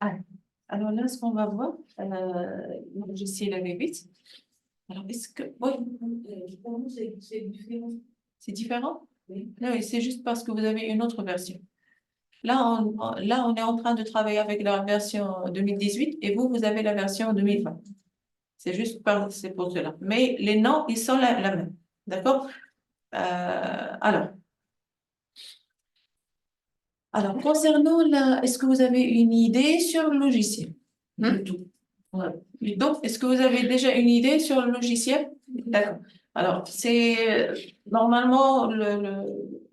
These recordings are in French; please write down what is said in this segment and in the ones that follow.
Ah, alors là, ce qu'on va voir, le logiciel Revit. Alors, est-ce que... Oui, pour nous, c'est différent. C'est différent? Oui. Non, et c'est juste parce que vous avez une autre version. Là, on est en train de travailler avec la version 2018 et vous avez la version 2020. C'est pour cela. Mais les noms, ils sont la même. D'accord? Alors, concernant est-ce que vous avez une idée sur le logiciel? Du tout. Ouais. Donc, est-ce que vous avez déjà une idée sur le logiciel? D'accord. Alors, normalement le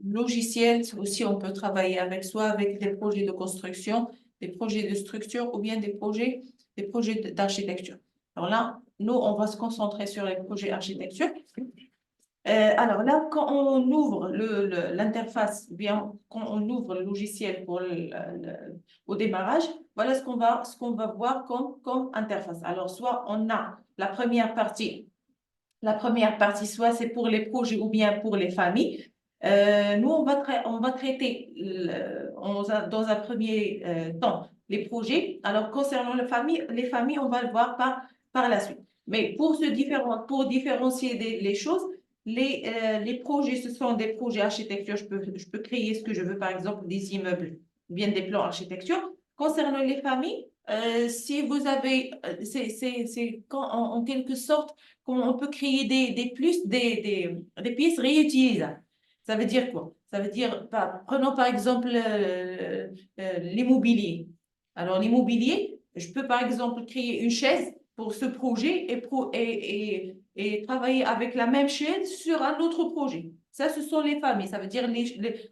logiciel, aussi on peut travailler avec soit avec des projets de construction, des projets de structure ou bien des projets d'architecture. Alors là, nous, on va se concentrer sur les projets architecture. Alors là, quand on ouvre l'interface, ou bien quand on ouvre le logiciel au démarrage, voilà ce qu'on va voir comme interface. Alors, soit on a la première partie, soit c'est pour les projets ou bien pour les familles. Nous, on va traiter dans un premier temps les projets. Alors, concernant les familles, on va le voir par la suite. Mais pour différencier les choses, les projets, ce sont des projets architecture. Je peux créer ce que je veux, par exemple, des immeubles, ou bien des plans architecture. Concernant les familles, si vous avez, c'est en quelque sorte, comment on peut créer des pièces réutilisables. Ça veut dire quoi? Ça veut dire, prenons par exemple l'immobilier. Alors, l'immobilier, je peux par exemple créer une chaise pour ce projet et travailler avec la même chaise sur un autre projet. Ça, ce sont les familles. Ça veut dire,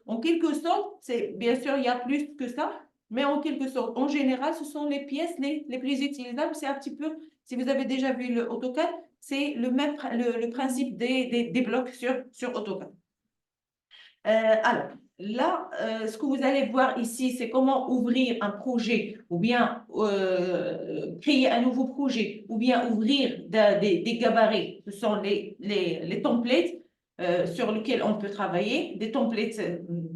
en quelque sorte, bien sûr, il y a plus que ça, mais en quelque sorte, en général, ce sont les pièces les plus utilisables. C'est un petit peu, si vous avez déjà vu le AutoCAD, c'est le principe des blocs sur AutoCAD. Alors, là, ce que vous allez voir ici, c'est comment ouvrir un projet ou bien créer un nouveau projet ou bien ouvrir des gabarits. Ce sont les templates sur lesquels on peut travailler. Des templates, on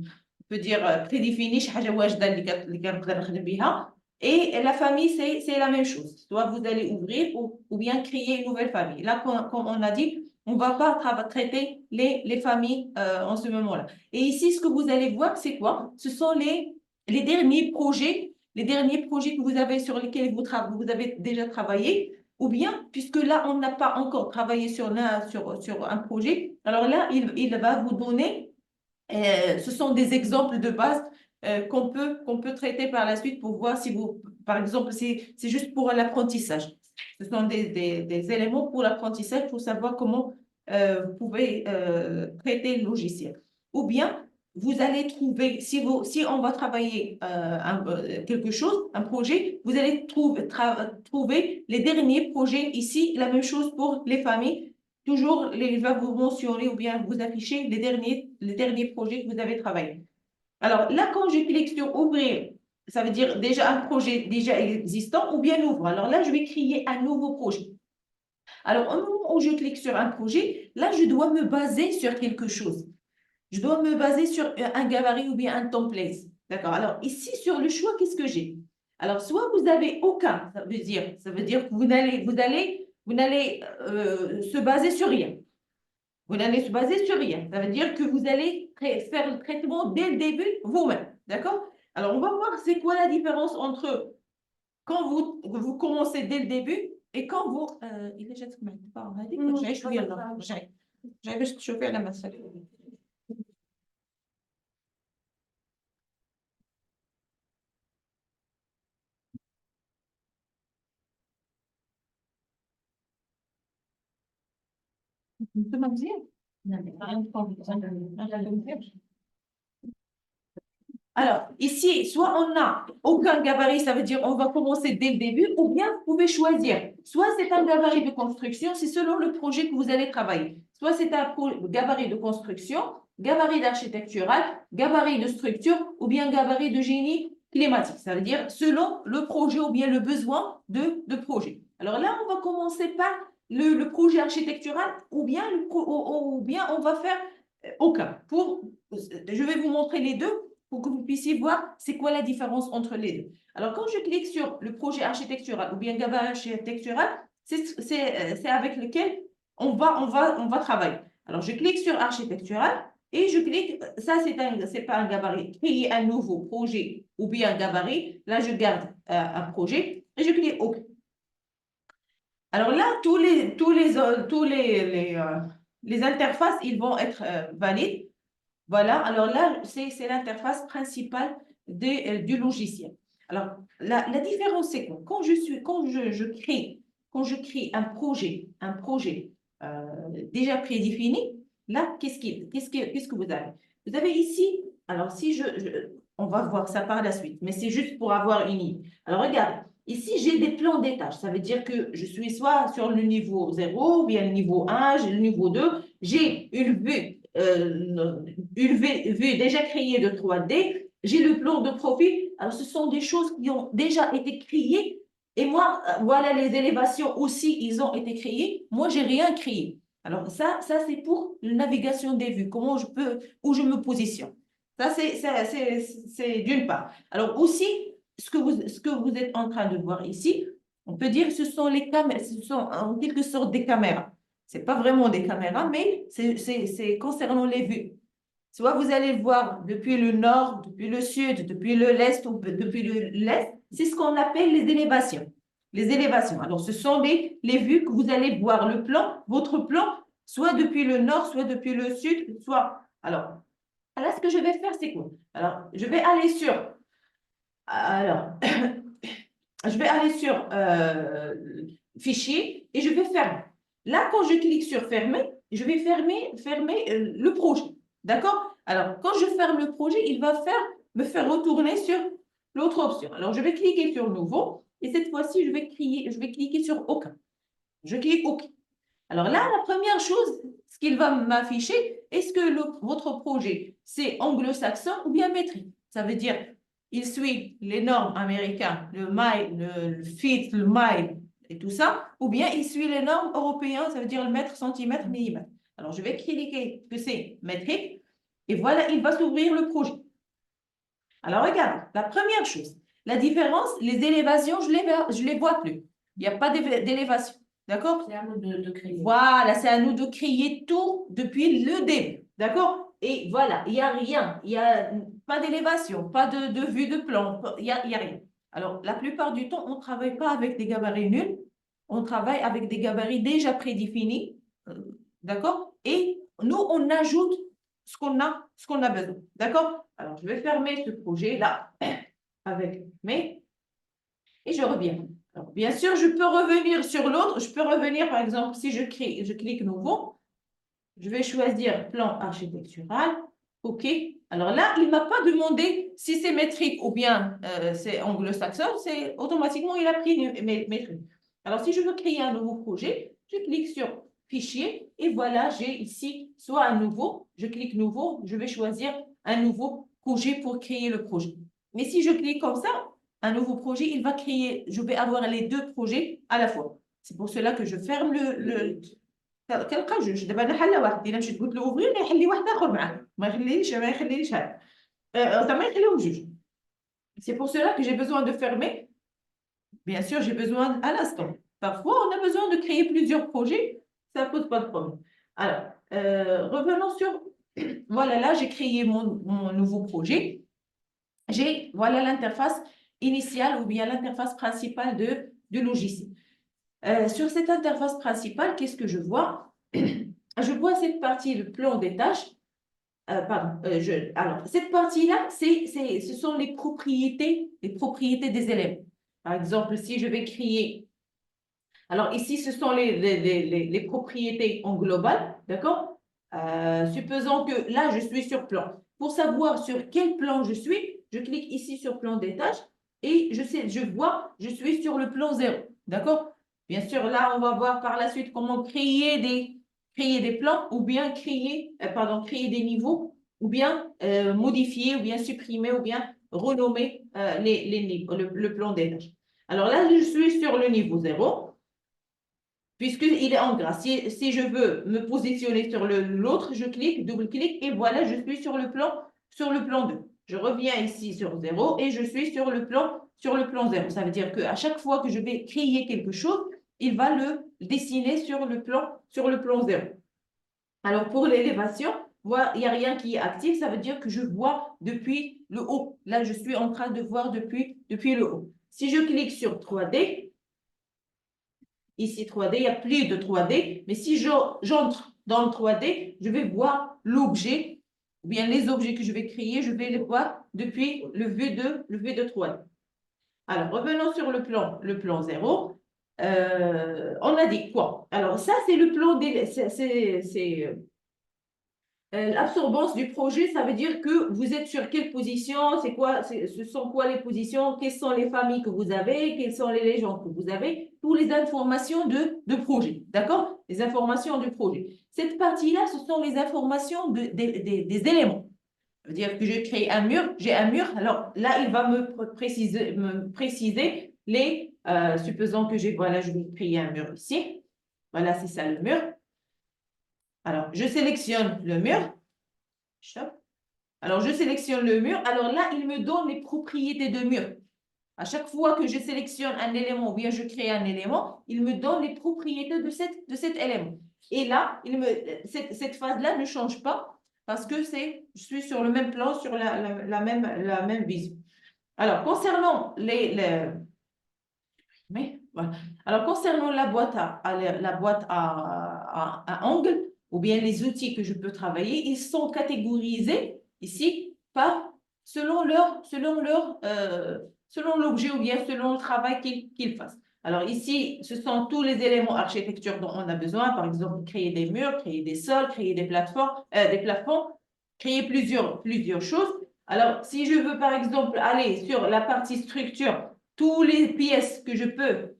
peut dire prédéfinis, شي حاجة واجدة اللي كنقدر نخدم بها. Et la famille, c'est la même chose. Soit vous allez ouvrir ou bien créer une nouvelle famille. Là, comme on a dit, on ne va pas traiter les familles en ce moment-là. Et ici, ce que vous allez voir, c'est quoi? Ce sont les derniers projets que vous avez sur lesquels vous avez déjà travaillé, ou bien, puisque là, on n'a pas encore travaillé sur un projet, alors là, il va vous donner, ce sont des exemples de base qu'on peut traiter par la suite pour voir si vous, par exemple, c'est juste pour l'apprentissage. Ce sont des éléments pour l'apprentissage pour savoir comment vous pouvez traiter le logiciel. Ou bien, vous allez trouver, si on va travailler quelque chose, un projet, vous allez trouver les derniers projets ici, la même chose pour les familles. Toujours, il va vous mentionner ou bien vous afficher les derniers projets que vous avez travaillés. Alors là, quand je clique sur ouvrir, ça veut dire déjà un projet déjà existant ou bien ouvre. Alors là, je vais créer un nouveau projet. Alors, au moment où je clique sur un projet, là, je dois me baser sur quelque chose. Je dois me baser sur un gabarit ou bien un template. D'accord. Alors, ici, sur le choix, qu'est-ce que j'ai? Alors, soit vous n'avez aucun, ça veut dire que vous n'allez se baser sur rien. Vous n'allez se baser sur rien. Ça veut dire que vous allez faire le traitement dès le début vous-même. D'accord? Alors, on va voir c'est quoi la différence entre quand vous commencez dès le début et quand vous... إذا جاتك مع الدفاع هذيك رجعي شوية للور رجعي باش تشوفي على مسافة. انتم مزيان؟ Alors, ici, soit on n'a aucun gabarit, ça veut dire on va commencer dès le début, ou bien vous pouvez choisir. Soit c'est un gabarit de construction, c'est selon le projet que vous allez travailler. Soit c'est un gabarit de construction, gabarit d'architectural, gabarit de structure, ou bien gabarit de génie climatique. Ça veut dire selon le projet ou bien le besoin de projet. Alors là, on va commencer par le projet architectural, ou bien on va faire aucun. Je vais vous montrer les deux. pour que vous puissiez voir c'est quoi la différence entre les deux. Alors, quand je clique sur le projet architectural ou bien gabarit architectural, c'est avec lequel on va travailler. Alors, je clique sur architectural et je clique, ça c'est pas un gabarit, créer un nouveau projet ou bien un gabarit. Là, je garde un projet et je clique OK. Alors là, les interfaces, ils vont être valides. Voilà, alors là, c'est l'interface principale du logiciel. Alors, la différence, c'est que quand je crée un projet déjà prédéfini, là, qu'est-ce que vous avez? Vous avez ici, alors si on va voir ça par la suite, mais c'est juste pour avoir une idée. Alors, regarde, ici, j'ai des plans des tâches. Ça veut dire que je suis soit sur le niveau 0, ou bien le niveau 1, j'ai le niveau 2, j'ai une vue déjà créée de 3D, j'ai le plan de profil. Alors, ce sont des choses qui ont déjà été créées. Et moi, voilà, les élévations aussi, ils ont été créés. Moi, j'ai rien créé. Alors, ça c'est pour la navigation des vues, où je me positionne. Ça, c'est d'une part. Alors, aussi, ce que vous êtes en train de voir ici, on peut dire que ce sont les caméras, ce sont en quelque sorte des caméras. Ce n'est pas vraiment des caméras, mais c'est concernant les vues. Soit vous allez le voir depuis le nord, depuis le sud, depuis l'est ou depuis l'est. C'est ce qu'on appelle les élévations. Les élévations. Alors, ce sont les vues que vous allez voir le plan, votre plan, soit depuis le nord, soit depuis le sud, soit. Alors, là, ce que je vais faire, c'est quoi? Alors, je vais aller sur. Alors, je vais aller sur Fichier et je vais fermer. Là, quand je clique sur Fermer, je vais fermer le projet. D'accord? Alors, quand je ferme le projet, il va me faire retourner sur l'autre option. Alors, je vais cliquer sur Nouveau et cette fois-ci, je vais cliquer sur Aucun. Je clique OK. Alors là, la première chose, ce qu'il va m'afficher, est-ce que votre projet, c'est anglo-saxon ou bien métrique? Ça veut dire, il suit les normes américaines, le mile, le feet, le mile et tout ça, ou bien il suit les normes européennes, ça veut dire le mètre, centimètre, millimètre. Alors, je vais cliquer que c'est métrique et voilà, il va s'ouvrir le projet. Alors, regarde, la première chose, la différence, les élévations, je les vois plus. Il n'y a pas d'élévation. D'accord? C'est à nous de créer. Voilà, c'est à nous de créer tout depuis le début. D'accord? Et voilà, il n'y a rien. Il n'y a pas d'élévation, pas de vue de plan. Il n'y a rien. Alors, la plupart du temps, on ne travaille pas avec des gabarits nuls. On travaille avec des gabarits déjà prédéfinis. D'accord? Et nous, on ajoute ce qu'on a besoin. D'accord? Alors, je vais fermer ce projet-là avec mes et je reviens. Alors, bien sûr, je peux revenir sur l'autre. Je peux revenir, par exemple, si je clique Nouveau, je vais choisir Plan architectural. OK. Alors là, il ne m'a pas demandé si c'est métrique ou bien c'est anglo-saxon. C'est automatiquement, il a pris métrique. Alors, si je veux créer un nouveau projet, je clique sur Fichier et voilà, j'ai ici soit un nouveau, je clique Nouveau, je vais choisir un nouveau projet pour créer le projet. Mais si je clique comme ça, un nouveau projet, il va créer, je vais avoir les deux projets à la fois. C'est pour cela que je ferme كنلقى جوج دابا انا حله واحد الا مشيت قلت له اوفري يحل لي واحد اخر معاه ما يخليليش هذا زعما يخليهم جوج. C'est pour cela que j'ai besoin de fermer. Bien sûr, j'ai besoin à l'instant. Parfois, on a besoin de créer plusieurs projets. Ça ne pose pas de problème. Alors, revenons sur. Voilà, là, j'ai créé mon nouveau projet. Voilà l'interface initiale ou bien l'interface principale du logiciel. Sur cette interface principale, qu'est-ce que je vois? Je vois cette partie, le plan des tâches. Pardon, alors, cette partie-là, ce sont les propriétés des éléments. Par exemple, si je vais créer. Alors, ici, ce sont les propriétés en global, d'accord? Supposons que là, je suis sur plan. Pour savoir sur quel plan je suis, je clique ici sur plan des tâches et je vois, je suis sur le plan 0, d'accord? Bien sûr, là, on va voir par la suite comment créer des plans ou bien créer des niveaux ou bien modifier ou bien supprimer ou bien renommer les niveaux, le plan des tâches. Alors là, je suis sur le niveau 0 puisqu'il est en gras. Si je veux me positionner sur l'autre, je clique, double-clic et voilà, je suis sur le plan 2. je reviens ici sur 0 et je suis sur le plan 0. Ça veut dire qu'à chaque fois que je vais créer quelque chose, il va le dessiner sur le plan 0. Alors, pour l'élévation, il n'y a rien qui est actif, ça veut dire que je vois depuis le haut. Là, je suis en train de voir depuis le haut. Si je clique sur 3D, ici 3D, il n'y a plus de 3D, mais si j'entre dans le 3D, je vais voir l'objet, ou bien les objets que je vais créer, je vais les voir depuis le vue de 3D. Alors, revenons sur le plan 0. On a dit quoi? Alors, ça, c'est le plan, l'absorbance du projet, ça veut dire que vous êtes sur quelle position, ce sont quoi les positions, quelles sont les familles que vous avez, quelles sont les légendes que vous avez, toutes les informations de projet, d'accord? Les informations du projet. Cette partie-là, ce sont les informations des éléments. Ça veut dire que je crée un mur, j'ai un mur, alors là, il va me préciser supposons que voilà, je vais créer un mur ici. Voilà, c'est ça le mur. Alors, je sélectionne le mur. Alors, je sélectionne le mur. Alors là, il me donne les propriétés de mur. À chaque fois que je sélectionne un élément ou bien je crée un élément, il me donne les propriétés de cet élément. Et là, cette phase-là ne change pas parce que je suis sur le même plan, sur la même vision. Alors, concernant voilà. Alors, concernant la boîte à ongles, ou bien les outils que je peux travailler, ils sont catégorisés ici selon l'objet ou bien selon le travail qu'ils fassent. Alors ici, ce sont tous les éléments architecture dont on a besoin, par exemple, créer des murs, créer des sols, créer des plafonds, créer plusieurs choses. Alors, si je veux, par exemple, aller sur la partie structure, toutes les pièces que je peux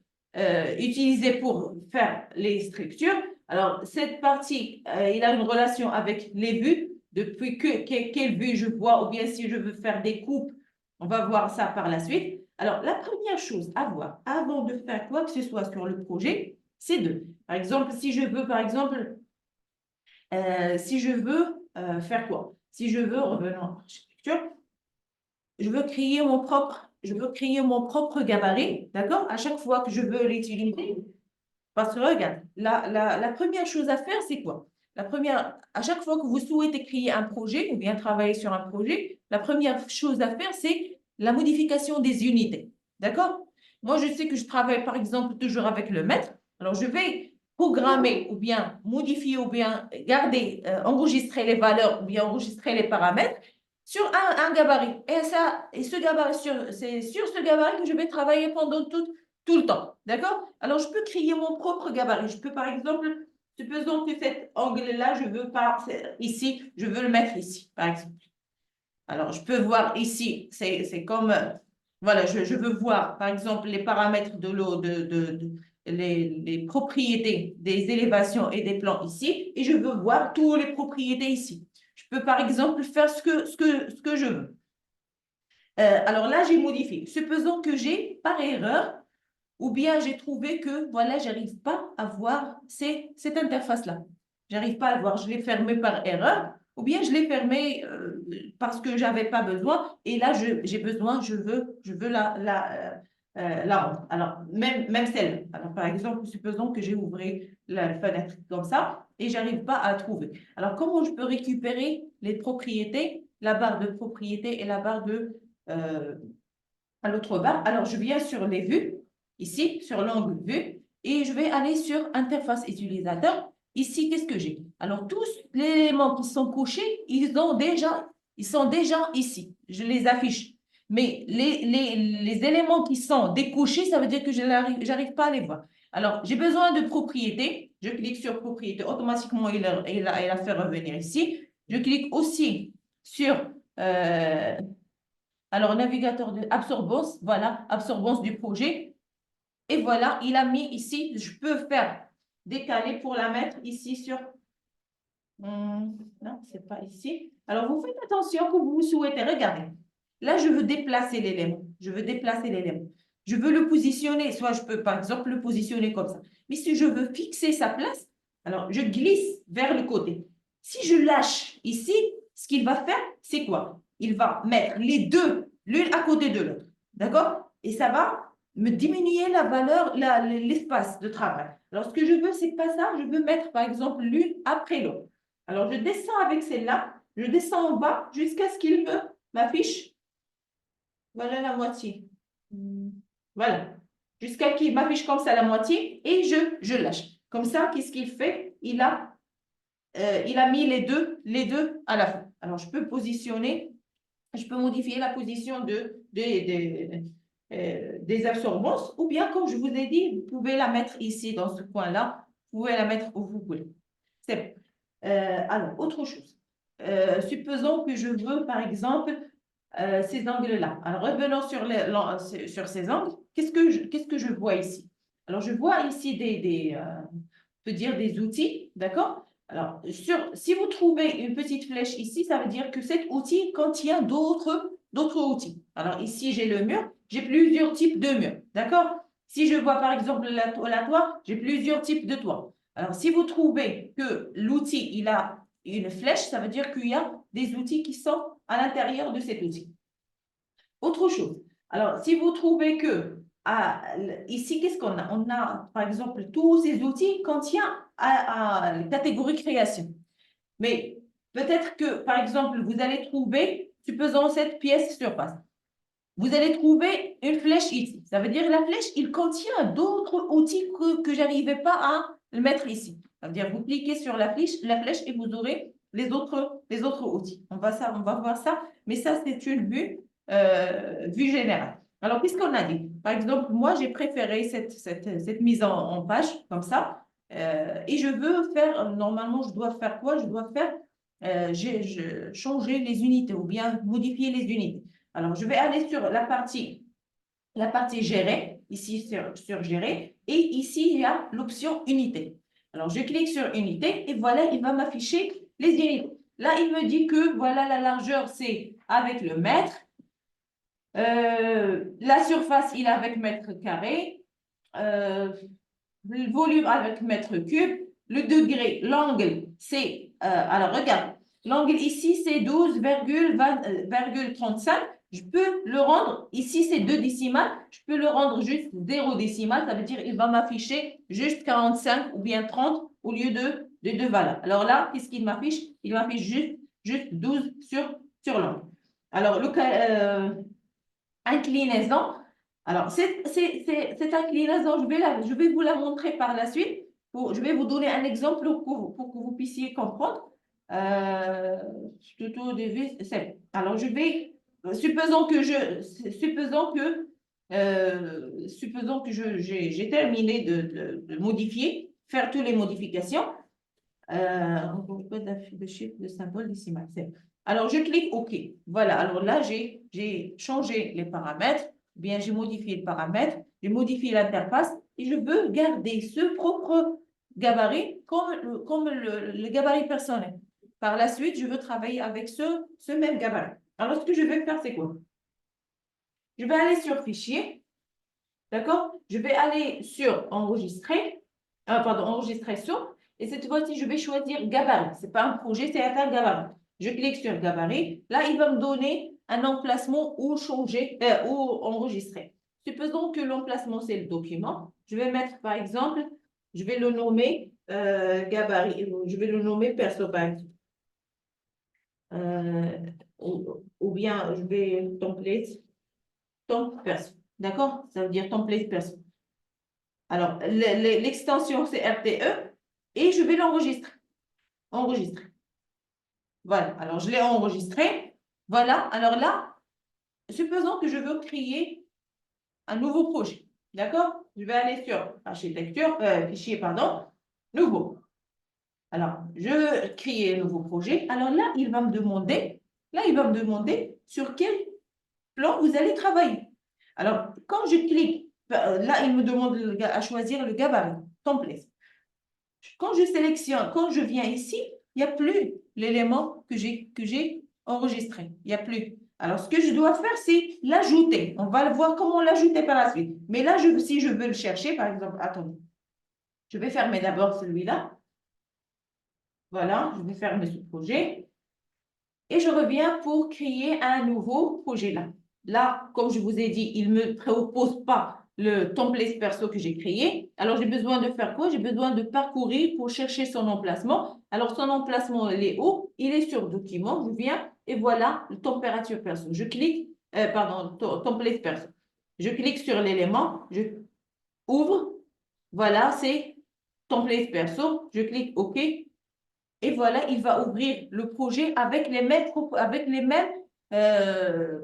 utiliser pour faire les structures, alors, cette partie, il a une relation avec les vues. Depuis quelle vue je vois, ou bien si je veux faire des coupes, on va voir ça par la suite. Alors, la première chose à voir avant de faire quoi que ce soit sur le projet, c'est par exemple, si je veux, faire quoi? Si je veux, revenons à l'architecture, je veux créer mon propre gabarit, d'accord? À chaque fois que je veux l'utiliser, parce que regarde, la première chose à faire, c'est quoi? À chaque fois que vous souhaitez créer un projet ou bien travailler sur un projet, la première chose à faire, c'est la modification des unités. D'accord? Moi, je sais que je travaille, par exemple, toujours avec le mètre. Alors, je vais programmer ou bien modifier ou bien garder, enregistrer les valeurs ou bien enregistrer les paramètres sur un gabarit. Et ce gabarit, c'est sur ce gabarit que je vais travailler pendant tout le temps. D'accord? Alors, je peux créer mon propre gabarit. Je peux, par exemple, supposons que cet angle-là, je veux pas ici, je veux le mettre ici, par exemple. Alors, je peux voir ici, c'est comme, voilà, je veux voir, par exemple, les paramètres de l'eau, les propriétés des élévations et des plans ici, et je veux voir toutes les propriétés ici. Je peux, par exemple, faire ce que je veux. Alors là, j'ai modifié. Supposons que j'ai, par erreur, ou bien j'ai trouvé que, voilà, j'arrive pas à voir cette interface-là. J'arrive pas à le voir. Je l'ai fermé par erreur, ou bien je l'ai fermé parce que j'avais pas besoin. Et là, j'ai besoin, je veux la rendre. Alors, même celle. Alors, par exemple, supposons que j'ai ouvert la fenêtre comme ça et j'arrive pas à trouver. Alors, comment je peux récupérer les propriétés, la barre de propriété et la barre à l'autre barre? Alors, je viens sur les vues, ici, sur l'angle vue, et je vais aller sur interface utilisateur. Ici, qu'est-ce que j'ai? Alors, tous les éléments qui sont couchés, ils sont déjà ici. Je les affiche. Mais les éléments qui sont découchés, ça veut dire que je n'arrive pas à les voir. Alors, j'ai besoin de propriété. Je clique sur propriété. Automatiquement, il a fait revenir ici. Je clique aussi sur alors, navigateur de absorbance, voilà, absorbance du projet. Et voilà, il a mis ici, je peux faire décaler pour la mettre ici sur... non, c'est pas ici. Alors, vous faites attention que vous souhaitez. Regardez. Là, je veux déplacer l'élément. Je veux déplacer l'élément. Je veux le positionner. Soit je peux, par exemple, le positionner comme ça. Mais si je veux fixer sa place, alors je glisse vers le côté. Si je lâche ici, ce qu'il va faire, c'est quoi? il va mettre les deux, l'une à côté de l'autre. D'accord? Et ça va me diminuer la valeur, l'espace de travail. Alors, ce que je veux, c'est pas ça. Je veux mettre, par exemple, l'une après l'autre. Alors, je descends avec celle-là. Je descends en bas jusqu'à ce qu'il m'affiche. Voilà la moitié. Voilà. Jusqu'à qu'il m'affiche comme ça la moitié et je lâche. Comme ça, qu'est-ce qu'il fait? Il a mis les deux à la fin. Alors, je peux positionner, je peux modifier la position des absorbances ou bien, comme je vous ai dit, vous pouvez la mettre ici, dans ce coin-là. Vous pouvez la mettre où vous voulez. C'est bon. Alors, autre chose. Supposons que je veux, par exemple, ces angles-là. Alors, revenons sur ces angles. Qu'est-ce que je vois ici? Alors, je vois ici on peut dire des outils, d'accord? Alors, si vous trouvez une petite flèche ici, ça veut dire que cet outil contient d'autres outils. Alors, ici, j'ai le mur, j'ai plusieurs types de murs, d'accord? Si je vois, par exemple, la toit, j'ai plusieurs types de toits. Alors, si vous trouvez que l'outil, il a une flèche, ça veut dire qu'il y a des outils qui sont à l'intérieur de cet outil. Autre chose. Alors, si vous trouvez que ici, qu'est-ce qu'on a? On a, par exemple, tous ces outils contiennent la catégorie création. Mais peut-être que, par exemple, vous allez trouver, supposons cette pièce surface. Vous allez trouver une flèche ici. Ça veut dire la flèche, il contient d'autres outils que je n'arrivais pas à le mettre ici. Ça veut dire vous cliquez sur la flèche et vous aurez les autres outils. On va voir ça, mais ça, c'est une vue générale. Alors, qu'est-ce qu'on a dit? Par exemple, moi, j'ai préféré cette mise en page comme ça. Et je veux faire, normalement, je dois faire quoi? Je dois faire, changer les unités ou bien modifier les unités. Alors, je vais aller sur la partie gérer, ici sur gérer, et ici, il y a l'option unité. Alors, je clique sur unité et voilà, il va m'afficher les unités. Là, il me dit que voilà, la largeur, c'est avec le mètre. La surface, il est avec mètre carré. Le volume avec mètre cube. Le degré, l'angle, c'est... alors, regarde. L'angle ici, c'est 12,35. Je peux le rendre, ici, c'est 2 décimales. Je peux le rendre juste 0 décimales. Ça veut dire qu'il va m'afficher juste 45 ou bien 30 au lieu de 2 valeurs. Alors là, qu'est-ce qu'il m'affiche? Il m'affiche juste 12 sur l'angle. Alors, inclinaison. Alors, cette inclinaison, je vais vous la montrer par la suite. Je vais vous donner un exemple pour que vous puissiez comprendre. Plutôt alors, supposons que j'ai terminé de modifier, faire toutes les modifications. On ne peut pas de chiffre, de symbole décimal. Alors, je clique OK. Voilà. Alors là, j'ai changé les paramètres, bien j'ai modifié le paramètre, j'ai modifié l'interface et je veux garder ce propre gabarit comme le gabarit personnel. Par la suite, je veux travailler avec ce même gabarit. Alors, ce que je vais faire, c'est quoi? Je vais aller sur Fichier. D'accord? Je vais aller sur Enregistrer. Pardon, Enregistrer sur. Et cette fois-ci, je vais choisir gabarit. Ce n'est pas un projet, c'est un gabarit. Je clique sur gabarit. Là, il va me donner un emplacement où changer, où enregistrer. Supposons que l'emplacement, c'est le document. Je vais mettre, par exemple, je vais le nommer gabarit. Je vais le nommer perso, par exemple. Ou bien, je vais template perso. D'accord? Ça veut dire template perso. Alors, l'extension, c'est RTE et je vais l'enregistrer. Enregistrer. Voilà. Alors, je l'ai enregistré. Voilà. Alors là, supposons que je veux créer un nouveau projet. D'accord? Je vais aller sur architecture, fichier, pardon, nouveau. Alors, je veux créer un nouveau projet. Alors là, il va me demander sur quel plan vous allez travailler. Alors, quand je clique, là, il me demande à choisir le gabarit, template. Quand je viens ici, il n'y a plus l'élément que j'ai enregistré. Il n'y a plus. Alors, ce que je dois faire, c'est l'ajouter. On va voir comment l'ajouter par la suite. Mais là, si je veux le chercher, par exemple, attendez. Je vais fermer d'abord celui-là. Voilà, je vais fermer ce projet. Et je reviens pour créer un nouveau projet là. Là, comme je vous ai dit, il ne me propose pas le template perso que j'ai créé. Alors, j'ai besoin de faire quoi? J'ai besoin de parcourir pour chercher son emplacement. Alors, son emplacement, il est où? Il est sur document. Je viens et voilà le température perso. Je clique, pardon, template perso. Je clique sur l'élément, je ouvre. Voilà, c'est template perso. Je clique OK. Et voilà, il va ouvrir le projet avec les mêmes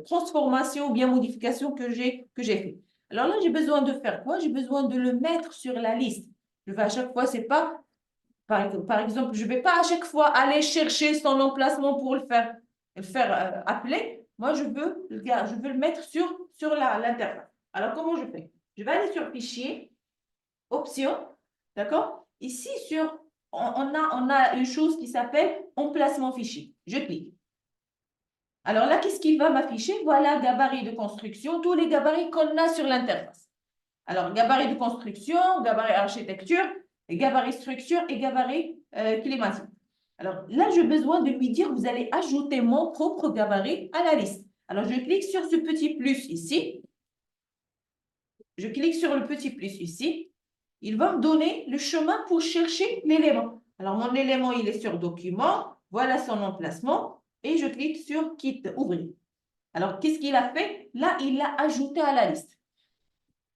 transformations ou bien modifications que j'ai fait. Alors là, j'ai besoin de faire quoi? J'ai besoin de le mettre sur la liste. Je vais à chaque fois, c'est pas, par exemple, je ne vais pas à chaque fois aller chercher son emplacement pour le faire appeler. Moi, je veux le mettre sur l'interface. Alors, comment je fais? Je vais aller sur Fichier, Options, d'accord? Ici, on a une chose qui s'appelle emplacement fichier. Je clique. Alors là, qu'est-ce qu'il va m'afficher? Voilà, gabarit de construction, tous les gabarits qu'on a sur l'interface. Alors, gabarit de construction, gabarit architecture, gabarit structure et gabarit climatique. Alors là, j'ai besoin de lui dire, vous allez ajouter mon propre gabarit à la liste. Alors, je clique sur ce petit plus ici. Je clique sur le petit plus ici. Il va me donner le chemin pour chercher l'élément. Alors, mon élément, il est sur document. Voilà son emplacement. Et je clique sur quitte, ouvrir. Alors, qu'est-ce qu'il a fait? Là, il l'a ajouté à la liste.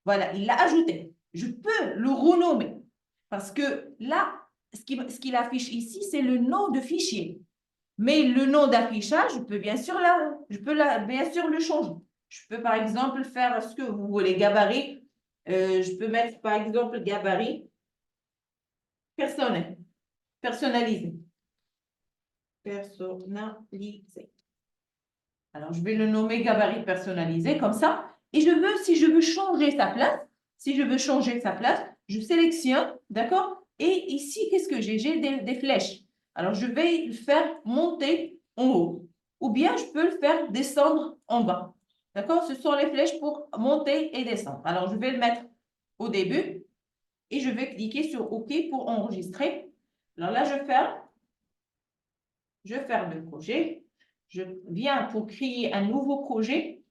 Voilà, il l'a ajouté. Je peux le renommer. Parce que là, ce qu'il affiche ici, c'est le nom de fichier. Mais le nom d'affichage, je peux bien sûr, bien sûr le changer. Je peux par exemple faire ce que vous voulez, gabarit. Je peux mettre par exemple gabarit personnel, personnalisé. Personnalisé. Alors, je vais le nommer gabarit personnalisé comme ça. Et si je veux changer sa place, je sélectionne, d'accord? Et ici, qu'est-ce que j'ai? J'ai des flèches. Alors, je vais le faire monter en haut. Ou bien, je peux le faire descendre en bas. D'accord? Ce sont les flèches pour monter et descendre. Alors, je vais le mettre au début et je vais cliquer sur OK pour enregistrer. Alors là, je ferme le projet. Je viens pour créer un nouveau projet.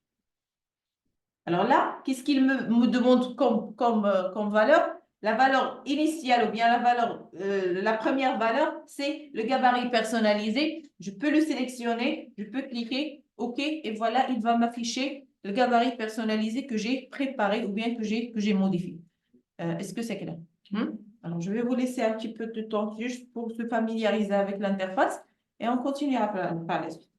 Alors là, qu'est-ce qu'il me demande comme valeur? La valeur initiale ou bien la première valeur, c'est le gabarit personnalisé. Je peux le sélectionner, je peux cliquer OK et voilà, il va m'afficher le gabarit personnalisé que j'ai préparé ou bien que j'ai modifié. Est-ce que c'est clair? Alors, je vais vous laisser un petit peu de temps juste pour se familiariser avec l'interface et on continuera par la suite.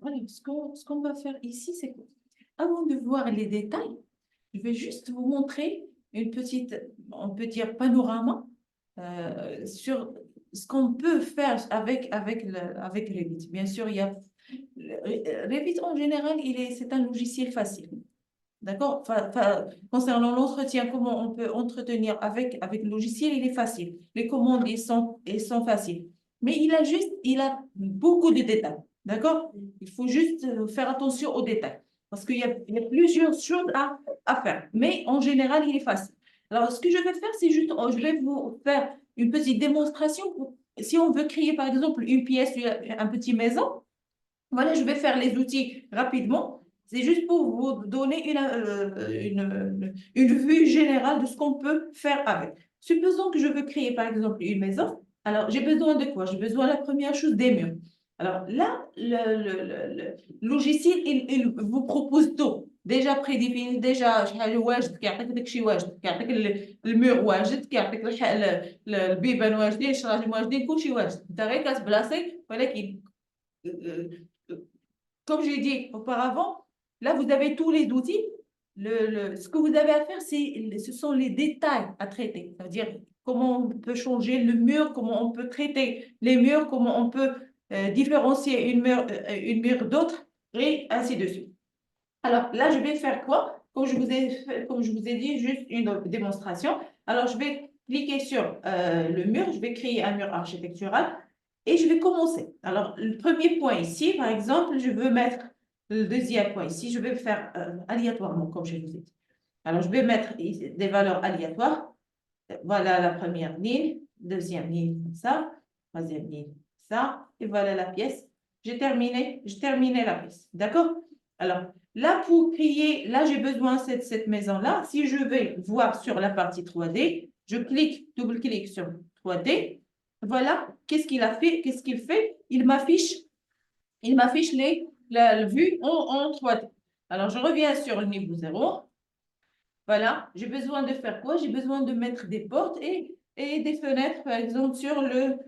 Voilà, ce qu'on va faire ici, c'est que avant de voir les détails, je vais juste vous montrer une petite, on peut dire, panorama sur ce qu'on peut faire avec Revit. Bien sûr, Revit en général, c'est un logiciel facile. D'accord? Concernant l'entretien, comment on peut entretenir avec le logiciel, il est facile. Les commandes, elles sont faciles. Mais il a beaucoup de détails. D'accord? Il faut juste faire attention aux détails. Parce il y a plusieurs choses à faire. Mais en général, il est facile. Alors, ce que je vais faire, c'est juste, je vais vous faire une petite démonstration. Si on veut créer, par exemple, une pièce, un petit maison, voilà, je vais faire les outils rapidement. C'est juste pour vous donner une vue générale de ce qu'on peut faire avec. Supposons que je veux créer, par exemple, une maison. Alors, j'ai besoin de quoi? J'ai besoin, la première chose, des murs. Alors là, le logiciel, il vous propose tout. Déjà prédéfini, déjà, شحال واجد كيعطيك داكشي واجد كيعطيك المور واجد كيعطيك البيبان واجدين الشراجم واجدين كلشي واجد انت غير كتبلاصي ولكن comme j'ai dit auparavant, là, vous avez tous les outils. Ce que vous avez à faire, ce sont les détails à traiter. C'est-à-dire comment on peut changer le mur, comment on peut traiter les murs, comment on peut différencier une mur d'autre, et ainsi de suite. Alors là, je vais faire quoi? Comme je vous ai dit, juste une démonstration. Alors, je vais cliquer sur le mur, je vais créer un mur architectural. Et je vais commencer. Alors, le premier point ici, par exemple, je veux mettre le deuxième point ici, je vais le faire aléatoirement, comme je vous ai dit. Alors, je vais mettre des valeurs aléatoires. Voilà la première ligne, deuxième ligne, comme ça, troisième ligne, ça, et voilà la pièce. J'ai terminé la pièce. D'accord? Alors, là, pour créer, là, j'ai besoin de cette maison-là. Si je vais voir sur la partie 3D, je clique, double-clic sur 3D. Voilà, qu'est-ce qu'il a fait? Qu'est-ce qu'il fait? Il m'affiche la vue en 3D. Alors, je reviens sur le niveau 0. Voilà, j'ai besoin de faire quoi? J'ai besoin de mettre des portes et des fenêtres, par exemple, sur le.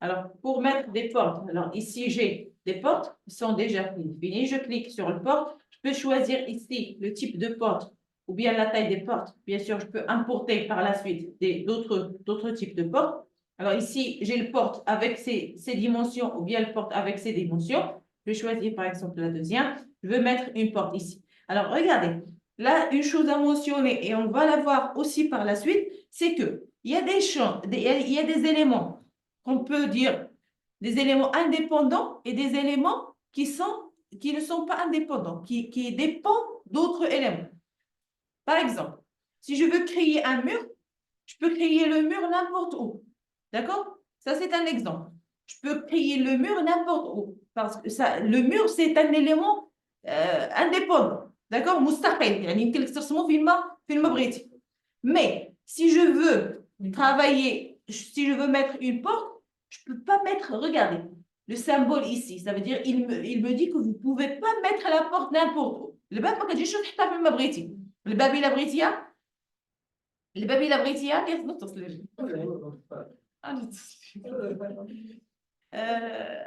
Alors, pour mettre des portes, alors ici, j'ai des portes qui sont déjà finies. Je clique sur le porte. Je peux choisir ici le type de porte ou bien la taille des portes. Bien sûr, je peux importer par la suite d'autres types de portes. Alors ici, j'ai le porte avec ses dimensions ou bien le porte avec ses dimensions. Je vais choisir par exemple la deuxième. Je veux mettre une porte ici. Alors, regardez. Là, une chose à mentionner, et on va la voir aussi par la suite, c'est qu'il y a des champs, il y a des éléments qu'on peut dire des éléments indépendants et des éléments qui ne sont pas indépendants, qui dépendent d'autres éléments. Par exemple, si je veux créer un mur, je peux créer le mur n'importe où. D'accord? Ça, c'est un exemple. Je peux créer le mur n'importe où. Parce que ça, le mur, c'est un élément indépendant. D'accord? مستقل. يعني يمكن لك ترسمه فيما بغيتي. Mais si je veux travailler, si je veux mettre une porte, je ne peux pas mettre, regardez, le symbole ici, ça veut dire, il me dit que vous ne pouvez pas mettre la porte n'importe où. الباب ما كتجيش تحطها فيما بغيتي. الباب إلا بغيتيها الباب إلا بغيتيها كيف تصلي.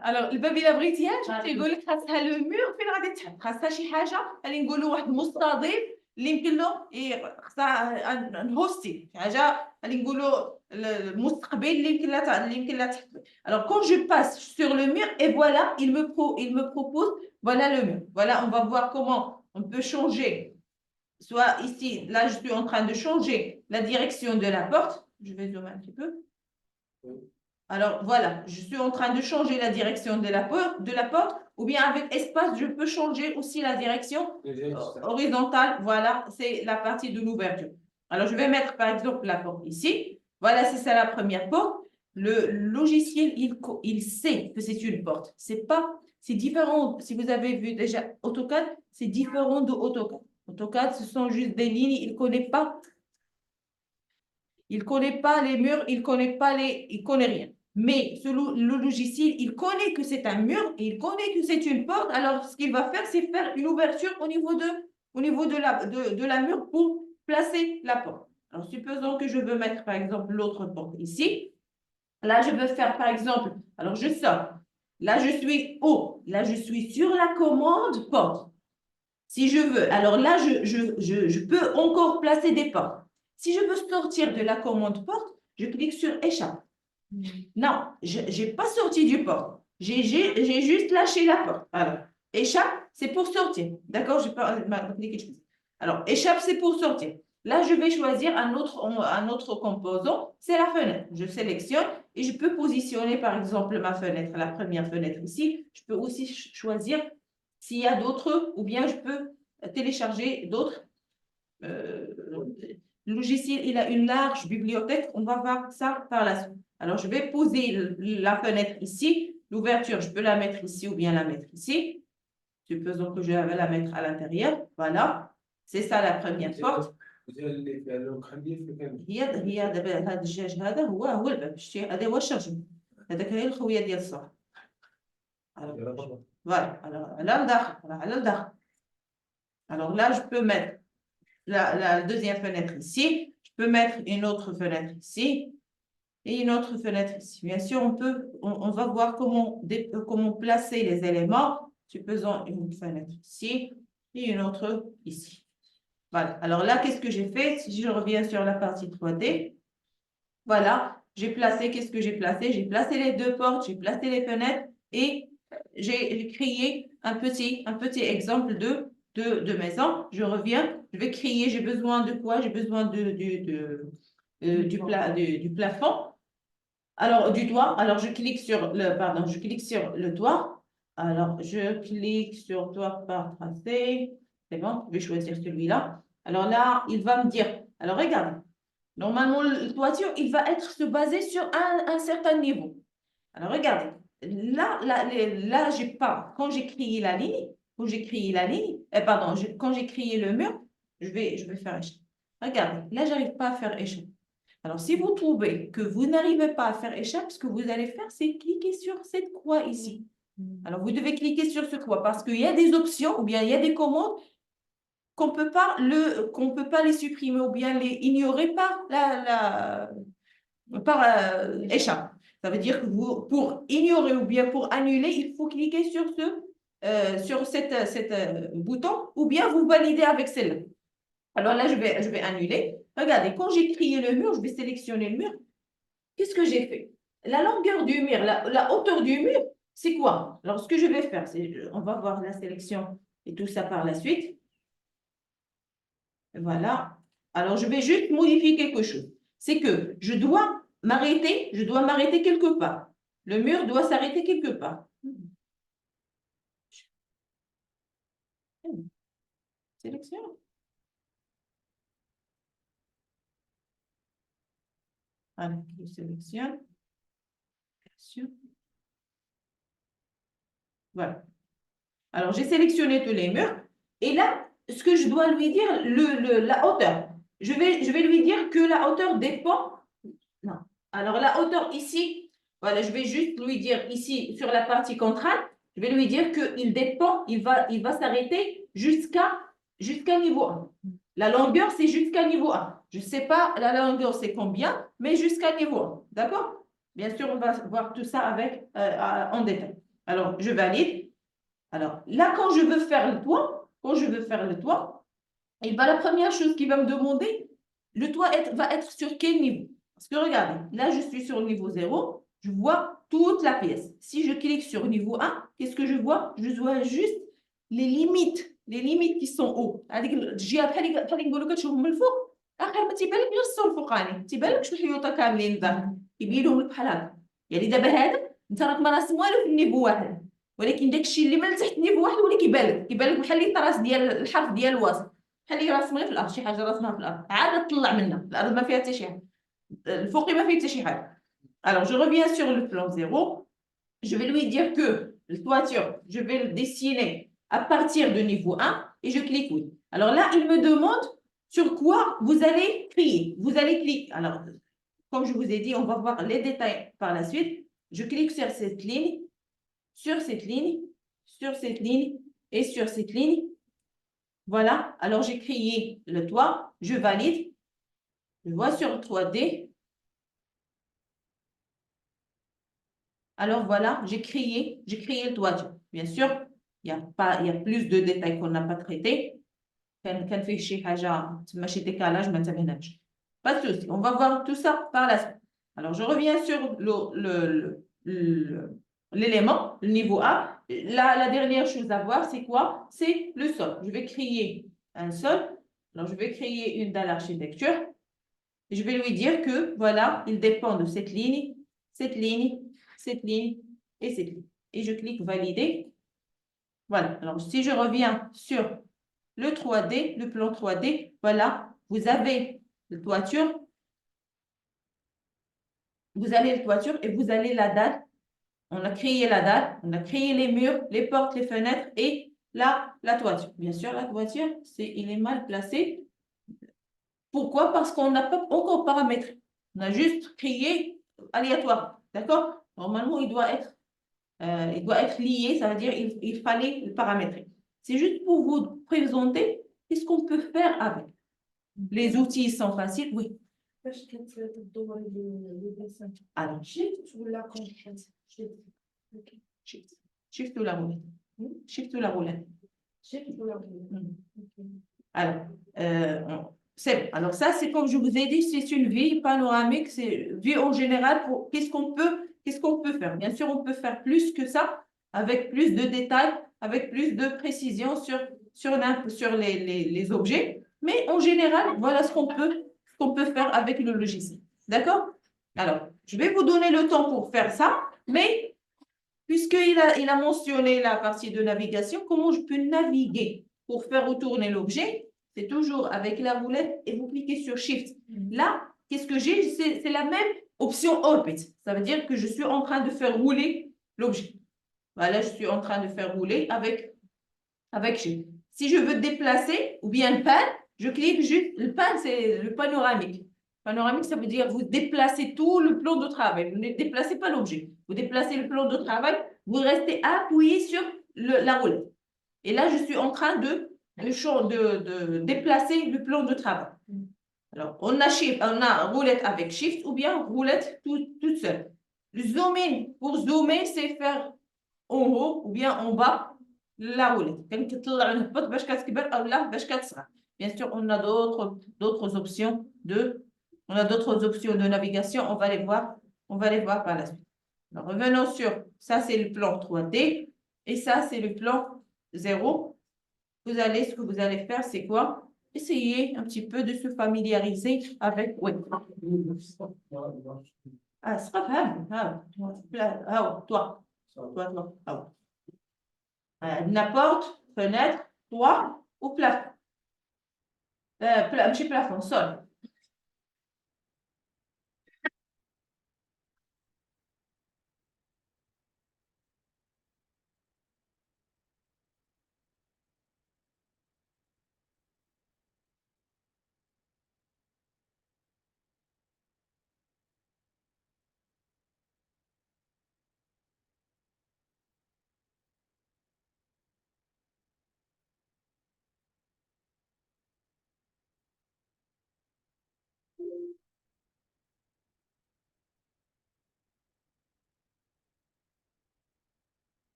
alors الباب إلا بغيتيها تيقول لك خاصها لو مور فين غادي تحط خاصها شي حاجه اللي نقولوا واحد المستضيف اللي يمكن له خاصها نهوستي حاجه اللي نقولوا المستقبل اللي يمكن لها تحط. alors quand je passe sur le mur et voilà il me propose voilà le mur. Voilà, on va voir comment on peut changer. Soit ici, là je suis en train de changer la direction de la porte. Je vais zoomer un petit peu. Alors voilà, je suis en train de changer la direction de la porte, ou bien avec espace, je peux changer aussi la direction horizontale. Voilà, c'est la partie de l'ouverture. Alors je vais mettre par exemple la porte ici. Voilà, c'est ça la première porte. Le logiciel, il sait que c'est une porte. C'est différent. Si vous avez vu déjà AutoCAD, c'est différent de AutoCAD. AutoCAD, ce sont juste des lignes. Il ne connaît pas. Il connaît pas les murs. Il connaît rien. Mais le logiciel, il connaît que c'est un mur et il connaît que c'est une porte. Alors, ce qu'il va faire, c'est faire une ouverture au niveau de la mur pour placer la porte. Alors, supposons que je veux mettre, par exemple, l'autre porte ici. Là, je veux faire, par exemple, alors je sors. Là, je suis haut. Là, je suis sur la commande porte. Si je veux, alors là, je peux encore placer des portes. Si je veux sortir de la commande porte, je clique sur échappe. Non, je n'ai pas sorti du port. J'ai juste lâché la porte. Alors, échappe, c'est pour sortir. D'accord? Je pas cliquer quelque chose. Alors, échappe, c'est pour sortir. Là, je vais choisir un autre composant, c'est la fenêtre. Je sélectionne et je peux positionner, par exemple, ma fenêtre, la première fenêtre ici. Je peux aussi choisir s'il y a d'autres ou bien je peux télécharger d'autres. Le logiciel, il a une large bibliothèque. On va voir ça par la suite. Alors, je vais poser la fenêtre ici. L'ouverture, je peux la mettre ici ou bien la mettre ici. Supposons que je vais la mettre à l'intérieur. Voilà. C'est ça la première porte. هي دابا هذا الدجاج هذا هو الباب شتي هذا هو الشرجم هذاك هي الخويه ديال الصباح. Voilà. Alors, alors là, je peux mettre la deuxième fenêtre ici. Je peux mettre une autre fenêtre ici. Et une autre fenêtre ici. Bien sûr, on va voir comment placer les éléments. Supposons une fenêtre ici et une autre ici. Voilà. Alors là, qu'est-ce que j'ai fait? Si je reviens sur la partie 3D, voilà, j'ai placé, qu'est-ce que j'ai placé? J'ai placé les deux portes, j'ai placé les fenêtres et j'ai créé un petit exemple de maison. Je reviens, je vais créer, j'ai besoin de quoi? J'ai besoin du plafond. Alors, du toit, alors je clique sur le toit. Alors, je clique sur toit par tracé. C'est bon, je vais choisir celui-là. Alors là, il va me dire, alors regarde, Normalement, le toiture, il va être se baser sur un certain niveau. Alors, regardez. Là, j'ai pas. Quand j'ai créé la ligne, quand j'ai créé le mur, je vais faire échelle. Regardez, là, j'arrive pas à faire échelle. Alors, si vous trouvez que vous n'arrivez pas à faire échelle, ce que vous allez faire, c'est cliquer sur cette croix ici. Alors, vous devez cliquer sur ce croix parce qu'il y a des options ou bien il y a des commandes qu'on peut pas les supprimer ou bien les ignorer par échappe. Ça veut dire que pour ignorer ou bien pour annuler, il faut cliquer sur cette bouton ou bien vous validez avec celle-là. Alors là, je vais annuler. Regardez, quand j'ai créé le mur, je vais sélectionner le mur. Qu'est-ce que j'ai fait? La longueur du mur, la hauteur du mur, c'est quoi? Alors, ce que je vais faire, c'est, on va voir la sélection et tout ça par la suite. Voilà. Alors, je vais juste modifier quelque chose. C'est que je dois m'arrêter quelque part. Le mur doit s'arrêter quelque part. Sélection. Alors, je sélectionne. Voilà. Alors, j'ai sélectionné tous les murs. Et là, ce que je dois lui dire, la hauteur. Je vais lui dire que la hauteur dépend. Non. Alors, la hauteur ici, voilà, je vais juste lui dire ici, sur la partie contrainte, je vais lui dire qu'il dépend, il va s'arrêter jusqu'à niveau 1. La longueur, c'est jusqu'à niveau 1. Je ne sais pas la longueur, c'est combien, mais jusqu'à niveau 1. D'accord? Bien sûr, on va voir tout ça en détail. Alors, je valide. Alors, là, quand je veux faire le toit, la première chose qu'il va me demander, le toit va être sur quel niveau? Parce que regardez, là, je suis sur le niveau 0, je vois toute la pièce. Si je clique sur niveau 1, qu'est-ce que je vois? Je vois juste les limites qui sont hauts. هذيك الجهه بحال نقولوا كتشوفهم من الفوق اخر ما تيبان لك غير السور الفوقاني تيبان لك شويه الحيوطه كاملين لداخل يبينهم لك بحال هكا يعني دابا هذا انت راك ما راسم والو في النيفو واحد ولكن داك الشيء اللي من تحت نيفو واحد هو اللي كيبان لك بحال اللي طراس ديال الحرف ديال الوسط بحال اللي راسم غير في الارض شي حاجه راسمها في الارض عاد تطلع منها الارض ما فيها حتى شي حاجه الفوقي ما فيه حتى شي حاجه. Alors je reviens sur le plan 0, je vais lui dire que le toiture, je vais le dessiner à partir de niveau 1 et je clique oui. Alors là, il me demande sur quoi vous allez créer. Vous allez cliquer. Alors, comme je vous ai dit, on va voir les détails par la suite. Je clique sur cette ligne, sur cette ligne, sur cette ligne et sur cette ligne. Voilà. Alors, j'ai créé le toit. Je valide. Je vois sur 3D. Alors, voilà, j'ai créé le toit. Bien sûr, il y a plus de détails qu'on n'a pas traités. كان فيه شي حاجة تما شي décalage ما انتبهناش. Pas de souci. On va voir tout ça par la suite. Alors, je reviens sur l'élément, le niveau A. La dernière chose à voir, c'est quoi? C'est le sol. Je vais créer un sol. Alors, je vais créer une dalle architecture. Et je vais lui dire que, voilà, il dépend de cette ligne, cette ligne, cette ligne et cette ligne. Et je clique valider. Voilà. Alors, si je reviens sur le 3D, le plan 3D, voilà, vous avez le toiture. Vous avez le toiture et vous avez la dalle. On a créé la dalle, on a créé les murs, les portes, les fenêtres et la toiture. Bien sûr, la toiture, il est mal placé. Pourquoi? Parce qu'on n'a pas encore paramétré. On a juste créé aléatoire. D'accord? Normalement, il doit être lié, ça veut dire il fallait le paramétrer. C'est juste pour vous présenter qu'est-ce qu'on peut faire avec. Les outils sont faciles, oui. Alors, shift ou la contrainte? Shift ou la roulette? Shift ou la roulette? Shift ou la roulette. Alors, alors ça, c'est comme je vous ai dit, c'est une vue panoramique, c'est vue en général pour qu'est-ce qu'on peut faire. Bien sûr, on peut faire plus que ça, avec plus de détails, avec plus de précision sur les objets. Mais en général, voilà ce qu'on peut faire avec le logiciel. D'accord? Alors, je vais vous donner le temps pour faire ça, mais puisqu'il a mentionné la partie de navigation, comment je peux naviguer pour faire retourner l'objet? C'est toujours avec la roulette et vous cliquez sur Shift. Là, qu'est-ce que j'ai? C'est la même option orbit. Ça veut dire que je suis en train de faire rouler l'objet. Voilà, je suis en train de faire rouler avec Shift. Si je veux déplacer ou bien pan, je clique juste. Le pan, c'est le panoramique. Panoramique, ça veut dire vous déplacez tout le plan de travail. Vous ne déplacez pas l'objet. Vous déplacez le plan de travail, vous restez appuyé sur la roulette. Et là, je suis en train de déplacer le plan de travail. Alors, on a roulette avec Shift ou bien roulette toute seule. Le zoom in, pour zoomer, c'est faire en haut ou bien en bas la roulette. Bien sûr, on a d'autres options de navigation. On va les voir par la suite. Alors, revenons sur, ça c'est le plan 3D et ça c'est le plan 0. Ce que vous allez faire, c'est quoi? Essayez un petit peu de se familiariser avec web. Ah, c'est pas grave. Toi. N'importe, fenêtre, toit ou plafond. Petit plafond, sol.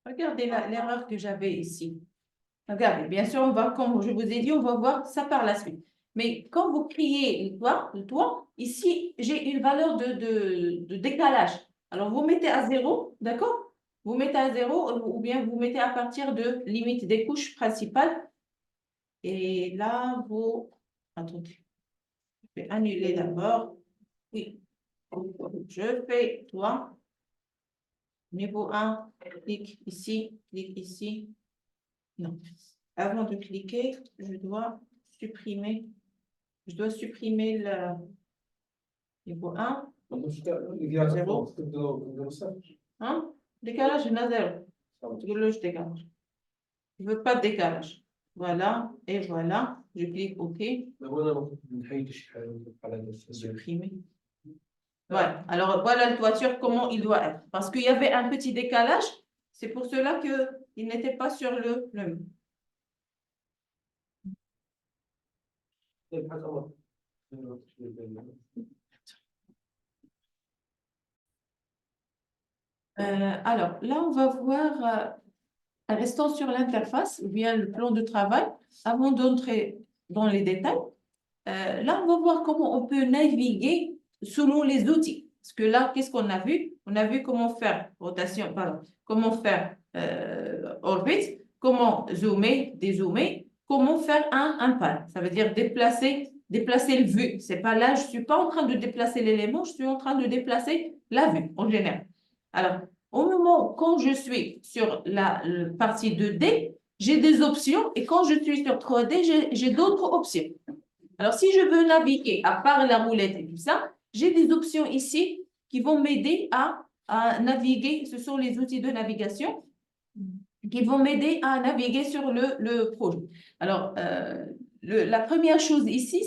Regardez l'erreur que j'avais ici. Regardez, bien sûr, comme je vous ai dit, on va voir ça par la suite. Mais quand vous criez le toit, ici, j'ai une valeur de décalage. Alors, vous mettez à 0, d'accord? Vous mettez à 0 ou bien vous mettez à partir de limite des couches principales. Et là, attendez, je vais annuler d'abord. Oui, je fais toit. Niveau 1, clique ici. Non. Avant de cliquer, je dois supprimer le niveau 1. Zéro. Hein? Décalage, il y en a 0. Je décalage. Je ne veux pas de décalage. Voilà, et voilà. Je clique OK. Supprimer. Voilà. Alors, voilà la toiture, comment il doit être. Parce qu'il y avait un petit décalage. C'est pour cela qu'il n'était pas sur le mur. Alors, là, on va voir, restons sur l'interface ou bien le plan de travail. Avant d'entrer dans les détails, là, on va voir comment on peut naviguer selon les outils. Parce que là, qu'est-ce qu'on a vu? On a vu comment faire rotation, pardon, comment faire orbite, comment zoomer, dézoomer, comment faire un pan. Ça veut dire déplacer le vue. C'est pas là, je ne suis pas en train de déplacer l'élément, je suis en train de déplacer la vue en général. Alors, au moment quand je suis sur la partie 2D, j'ai des options et quand je suis sur 3D, j'ai d'autres options. Alors, si je veux naviguer, à part la roulette et tout ça, j'ai des options ici qui vont m'aider à naviguer. Ce sont les outils de navigation qui vont m'aider à naviguer sur le projet. Alors, la première chose ici,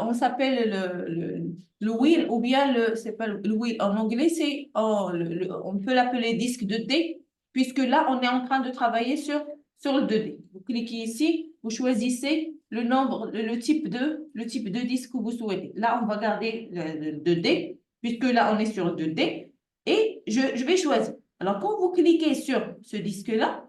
on s'appelle le wheel ou bien c'est pas le wheel en anglais, on peut l'appeler disque de D, puisque là, on est en train de travailler sur sur le 2D. Vous cliquez ici, vous choisissez le nombre, le type de disque que vous souhaitez. Là, on va garder le 2D, puisque là, on est sur le 2D. Et je vais choisir. Alors, quand vous cliquez sur ce disque-là,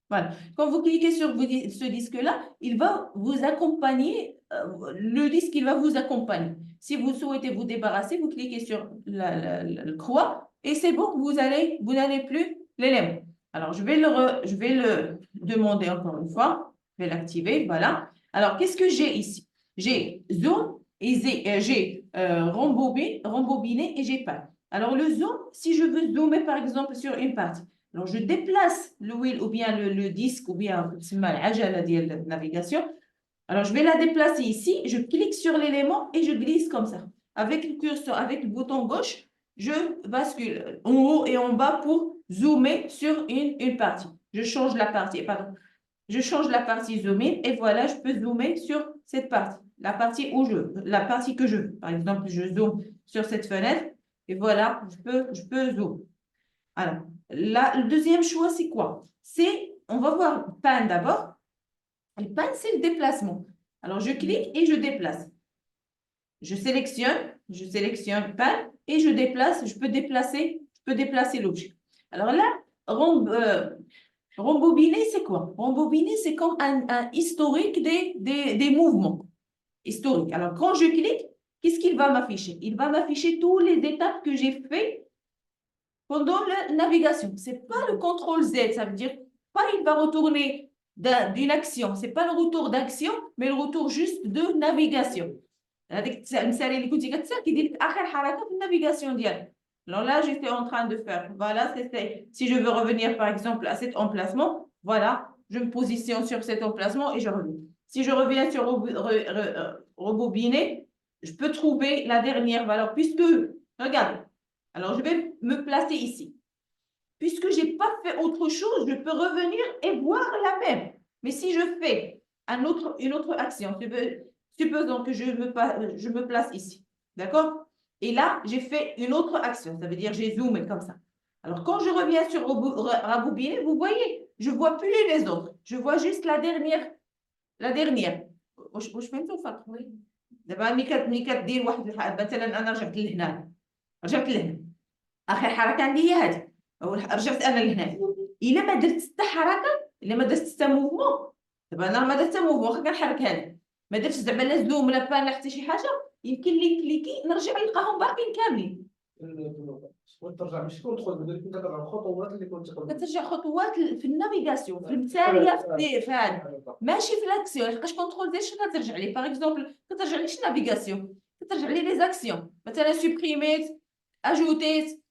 voilà. Quand vous cliquez sur ce disque-là, il va vous accompagner, le disque, il va vous accompagner. Si vous souhaitez vous débarrasser, vous cliquez sur la croix et c'est bon, vous n'allez plus l'élément. Alors, je vais le demander encore une fois. Je vais l'activer, voilà. Alors, qu'est-ce que j'ai ici? J'ai zoom et j'ai rembobiné et j'ai pan. Alors, le zoom, si je veux zoomer par exemple sur une partie, alors, je déplace le wheel ou bien le disque ou bien la navigation. Alors, je vais la déplacer ici. Je clique sur l'élément et je glisse comme ça. Avec le curseur, avec le bouton gauche, je bascule en haut et en bas pour zoomer sur une partie. Je change la partie, pardon. Je change la partie zoom in et voilà, je peux zoomer sur cette partie. La partie la partie que je veux. Par exemple, je zoome sur cette fenêtre et voilà, je peux zoomer. Alors, là, le deuxième choix, c'est quoi? On va voir pan d'abord. Le pan, c'est le déplacement. Alors, je clique et je déplace. Je sélectionne pan et je peux déplacer l'objet. Alors là, rembobiner, c'est quoi? Rembobiner, c'est comme un historique des mouvements historiques. Alors, quand je clique, qu'est-ce qu'il va m'afficher? Il va m'afficher toutes les étapes que j'ai faites pendant la navigation. Ce n'est pas le contrôle Z, ça veut dire pas il va retourner d'une action. Ce n'est pas le retour d'action, mais le retour juste de navigation. المثال اللي كنتي كتسال كيدير لك اخر حركه في النافيغاسيون ديالك. Alors là, j'étais en train de faire. Voilà, si je veux revenir par exemple à cet emplacement, voilà, je me positionne sur cet emplacement et je reviens. Si je reviens sur rebobiner, je peux trouver la dernière valeur puisque, regardez, alors je vais me placer ici. Puisque je n'ai pas fait autre chose, je peux revenir et voir la même. Mais si je fais une autre action, supposons que je me place ici, d'accord? Et là, j'ai fait une autre action, ça veut dire j'ai zoomé comme ça. Alors, quand je reviens sur rabobiner, vous voyez, je ne vois plus les autres. Je vois juste la dernière. واش فهمتوا الفرق؟ دابا ملي كدير واحد مثلا انا رجعت لهنا اخر حركه عندي هي هذه رجعت انا لهنا الا ما درت حتى حركه الا ما درت حتى موفمون دابا انا ما درت حتى موفمون واخا كنحرك هذا ما درتش زعما لا زوم لا بان لا حتى شي حاجه يمكن لي كليكي نرجع نلقاهم باقيين كاملين. ترجع ماشي كونترول كترجع الخطوات اللي كنت كترجع خطوات في النافيغاسيون في المساريه في هذا ماشي في الاكسيون لحقاش كونترول ديال شنو كترجع لي باغ اكزومبل كترجع لي شي نافيغاسيون كترجع لي لي زاكسيون مثلا سوبريميت اجوتيت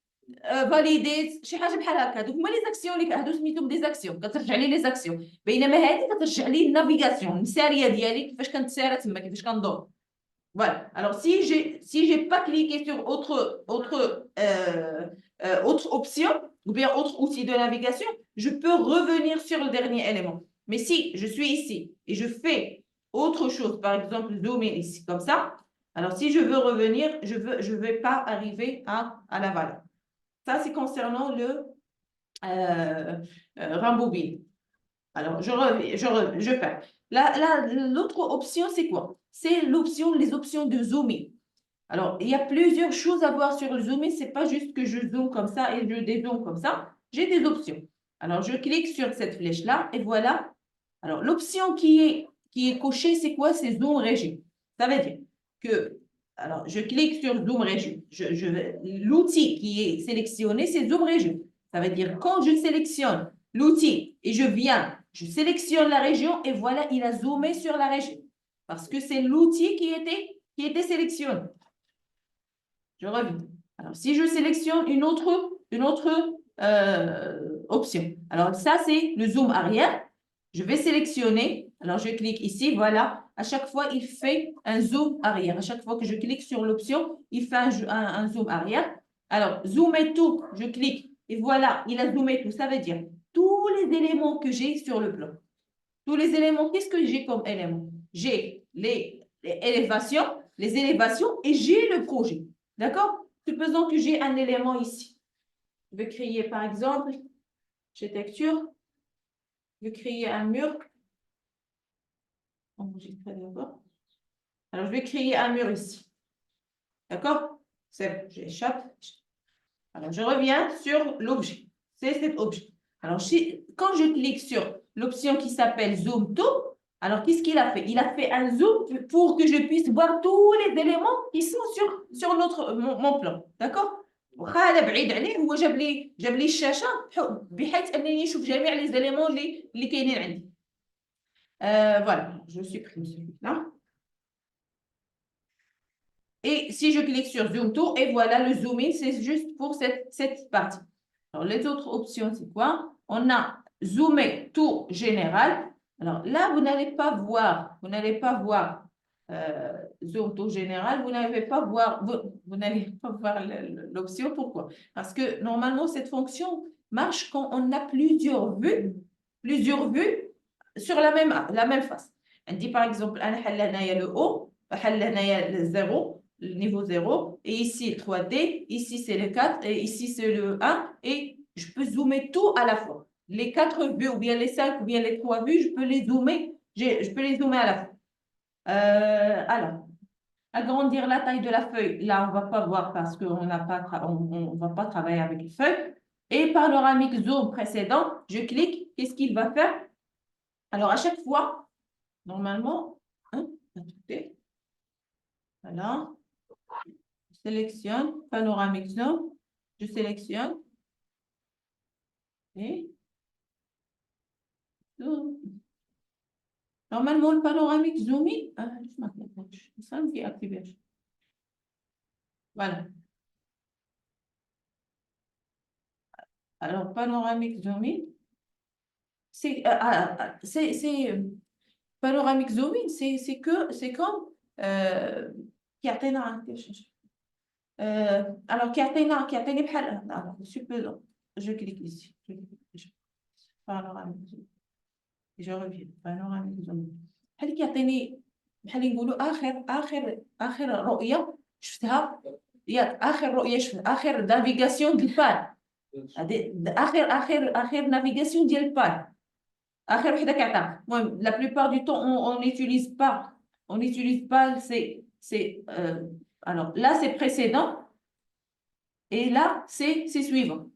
فاليديت شي حاجه بحال هكا هذوك هما لي زاكسيون اللي هادو سميتهم دي زاكسيون كترجع لي لي زاكسيون بينما هذه كترجع لي النافيغاسيون المساريه ديالي كيفاش كنت سايره تما كيفاش كندور. Voilà. Alors, si j'ai pas cliqué sur autre option ou bien autre outil de navigation, je peux revenir sur le dernier élément. Mais si je suis ici et je fais autre chose, par exemple, zoomer ici, comme ça, alors si je veux revenir, je vais pas arriver à la valeur. Ça, c'est concernant le rembobine. Alors, je fais. L'autre option, c'est quoi? C'est les options de zoomer. Alors, il y a plusieurs choses à voir sur le zoomer. Ce n'est pas juste que je zoome comme ça et je dézoome comme ça. J'ai des options. Alors, je clique sur cette flèche-là et voilà. Alors, l'option qui est cochée, c'est quoi? C'est zoom régie. Ça veut dire que, alors, je clique sur zoom régie. L'outil qui est sélectionné, c'est zoom régie. Ça veut dire quand je sélectionne l'outil et je sélectionne la région et voilà, il a zoomé sur la région. Parce que c'est l'outil qui était sélectionné. Je reviens. Alors, si je sélectionne une autre option. Alors, ça, c'est le zoom arrière. Je vais sélectionner. Alors, je clique ici. Voilà. À chaque fois, il fait un zoom arrière. À chaque fois que je clique sur l'option, il fait un zoom arrière. Alors, zoomer tout. Je clique. Et voilà, il a zoomé tout. Ça veut dire tous les éléments que j'ai sur le plan. Tous les éléments, qu'est-ce que j'ai comme éléments? J'ai les élévations et j'ai le projet. D'accord? Supposons que j'ai un élément ici. Je vais créer par exemple, Architecture. Je vais créer un mur. Enregistrer d'abord. Alors, je vais créer un mur ici. D'accord? C'est bon, j'échappe. Alors, je reviens sur l'objet. C'est cet objet. Alors, quand je clique sur l'option qui s'appelle Zoom To, alors qu'est-ce qu'il a fait? Il a fait un zoom pour que je puisse voir tous les éléments qui sont sur mon plan. D'accord? وخا بعيد عليه هو جاب لي الشاشه بحيث انني نشوف جميع les éléments اللي كاينين عندي. Voilà, je supprime celui-là. Et si je clique sur Zoom To, et voilà, le zoom in, c'est juste pour cette partie. Alors, les autres options, c'est quoi? On a Zoomer tout général. Alors là, vous n'allez pas voir Zoom tout général, vous n'allez pas voir l'option. Pourquoi? Parce que normalement, cette fonction marche quand on a plusieurs vues sur la même face. On dit par exemple, il y a le haut, il y a le 0, le niveau 0, et ici 3D, ici c'est le 4, et ici c'est le 1, et je peux zoomer tout à la fois. Les 4 vues, ou bien les 5, ou bien les 3 vues, je peux les zoomer à la fois. Alors, agrandir la taille de la feuille, là on ne va pas voir parce qu'on ne va pas travailler avec les feuilles. Et panoramique zoom précédent, je clique, qu'est-ce qu'il va faire? Alors, à chaque fois, normalement, voilà, je sélectionne panoramique zoom, je sélectionne et zoom. Normalement, le panoramique zoom in, qui est activé. Voilà. Alors, panoramique zoom in, c'est panoramique zoom in, c'est comme alors je clique ici. Panoramique zoom. Je reviens. Panoramique zoom in. بحال كيعطيني بحال نقولوا اخر رؤيه شفتها ياك اخر رؤيه شفتها اخر نافيغاسيون ديال البال اخر نافيغاسيون ديال البال اخر وحده كيعطيها المهم لا بلوبار دو طون on n'utilise pas c'est alors là c'est précédent et là c'est suivant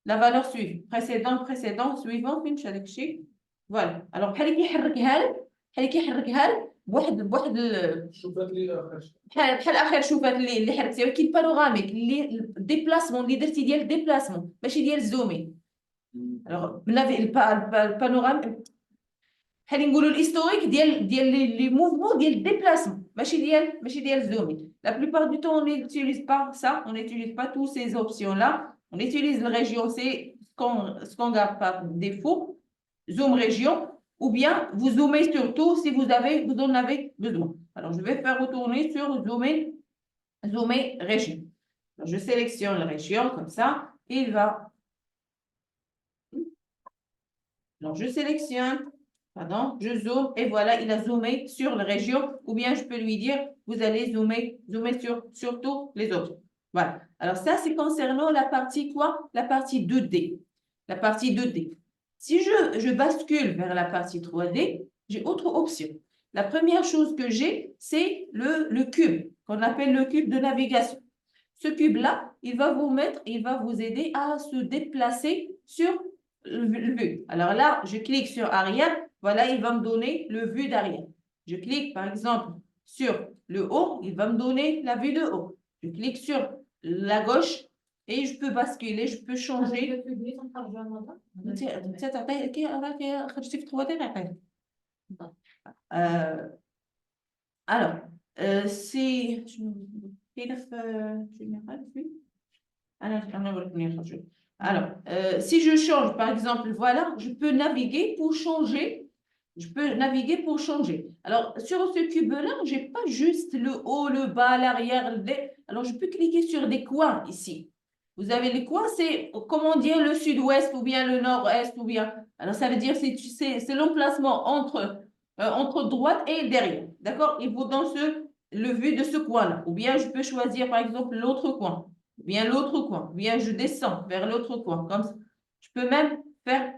la valeur suivante précédent suivant فين مشى داك الشيء فوالا alors بحال كيحركها لك بواحد شوفات لي اخر بحال اخر شوفات اللي حركتي ولكن بانوراميك اللي ديبلاسمون اللي درتي ديال الديبلاسمون ماشي ديال الزومين الوغ البانورام بحال نقولوا الهيستوريك ديال لي موفمون ديال الديبلاسمون ماشي ديال الزومين لا بلوبار دو طون on n'utilise pas ça on n'utilise pas tous ces options là on utilise la région c'est ce qu'on garde par défaut zoom région ou bien vous zoomez sur tout si vous en avez besoin. Alors, je vais faire retourner sur zoomer région. Alors, je sélectionne la région comme ça. Et il va... Donc, je sélectionne, pardon, je zoome et voilà, il a zoomé sur la région. Ou bien, je peux lui dire, vous allez zoomer sur tous les autres. Voilà. Alors, ça, c'est concernant la partie quoi? La partie 2D. La partie 2D. Si je bascule vers la partie 3D, j'ai autre option. La première chose que j'ai, c'est le cube, qu'on appelle le cube de navigation. Ce cube-là, il va vous aider à se déplacer sur le vue. Alors là, je clique sur arrière, voilà, il va me donner le vue d'arrière. Je clique, par exemple, sur le haut, il va me donner la vue de haut. Je clique sur la gauche, et je peux basculer, je peux changer. Alors, c'est alors, si je change, par exemple, voilà, je peux naviguer pour changer. Alors, sur ce cube-là, je n'ai pas juste le haut, le bas, l'arrière. Alors, je peux cliquer sur des coins ici. Vous avez les coins, c'est, comment dire, le sud-ouest ou bien le nord-est ou bien... Alors, ça veut dire c'est l'emplacement entre droite et derrière. D'accord? Il vous donne le vue de ce coin-là. Ou bien, je peux choisir, par exemple, l'autre coin. Ou bien l'autre coin. Ou bien, je descends vers l'autre coin. Comme ça. Je peux même faire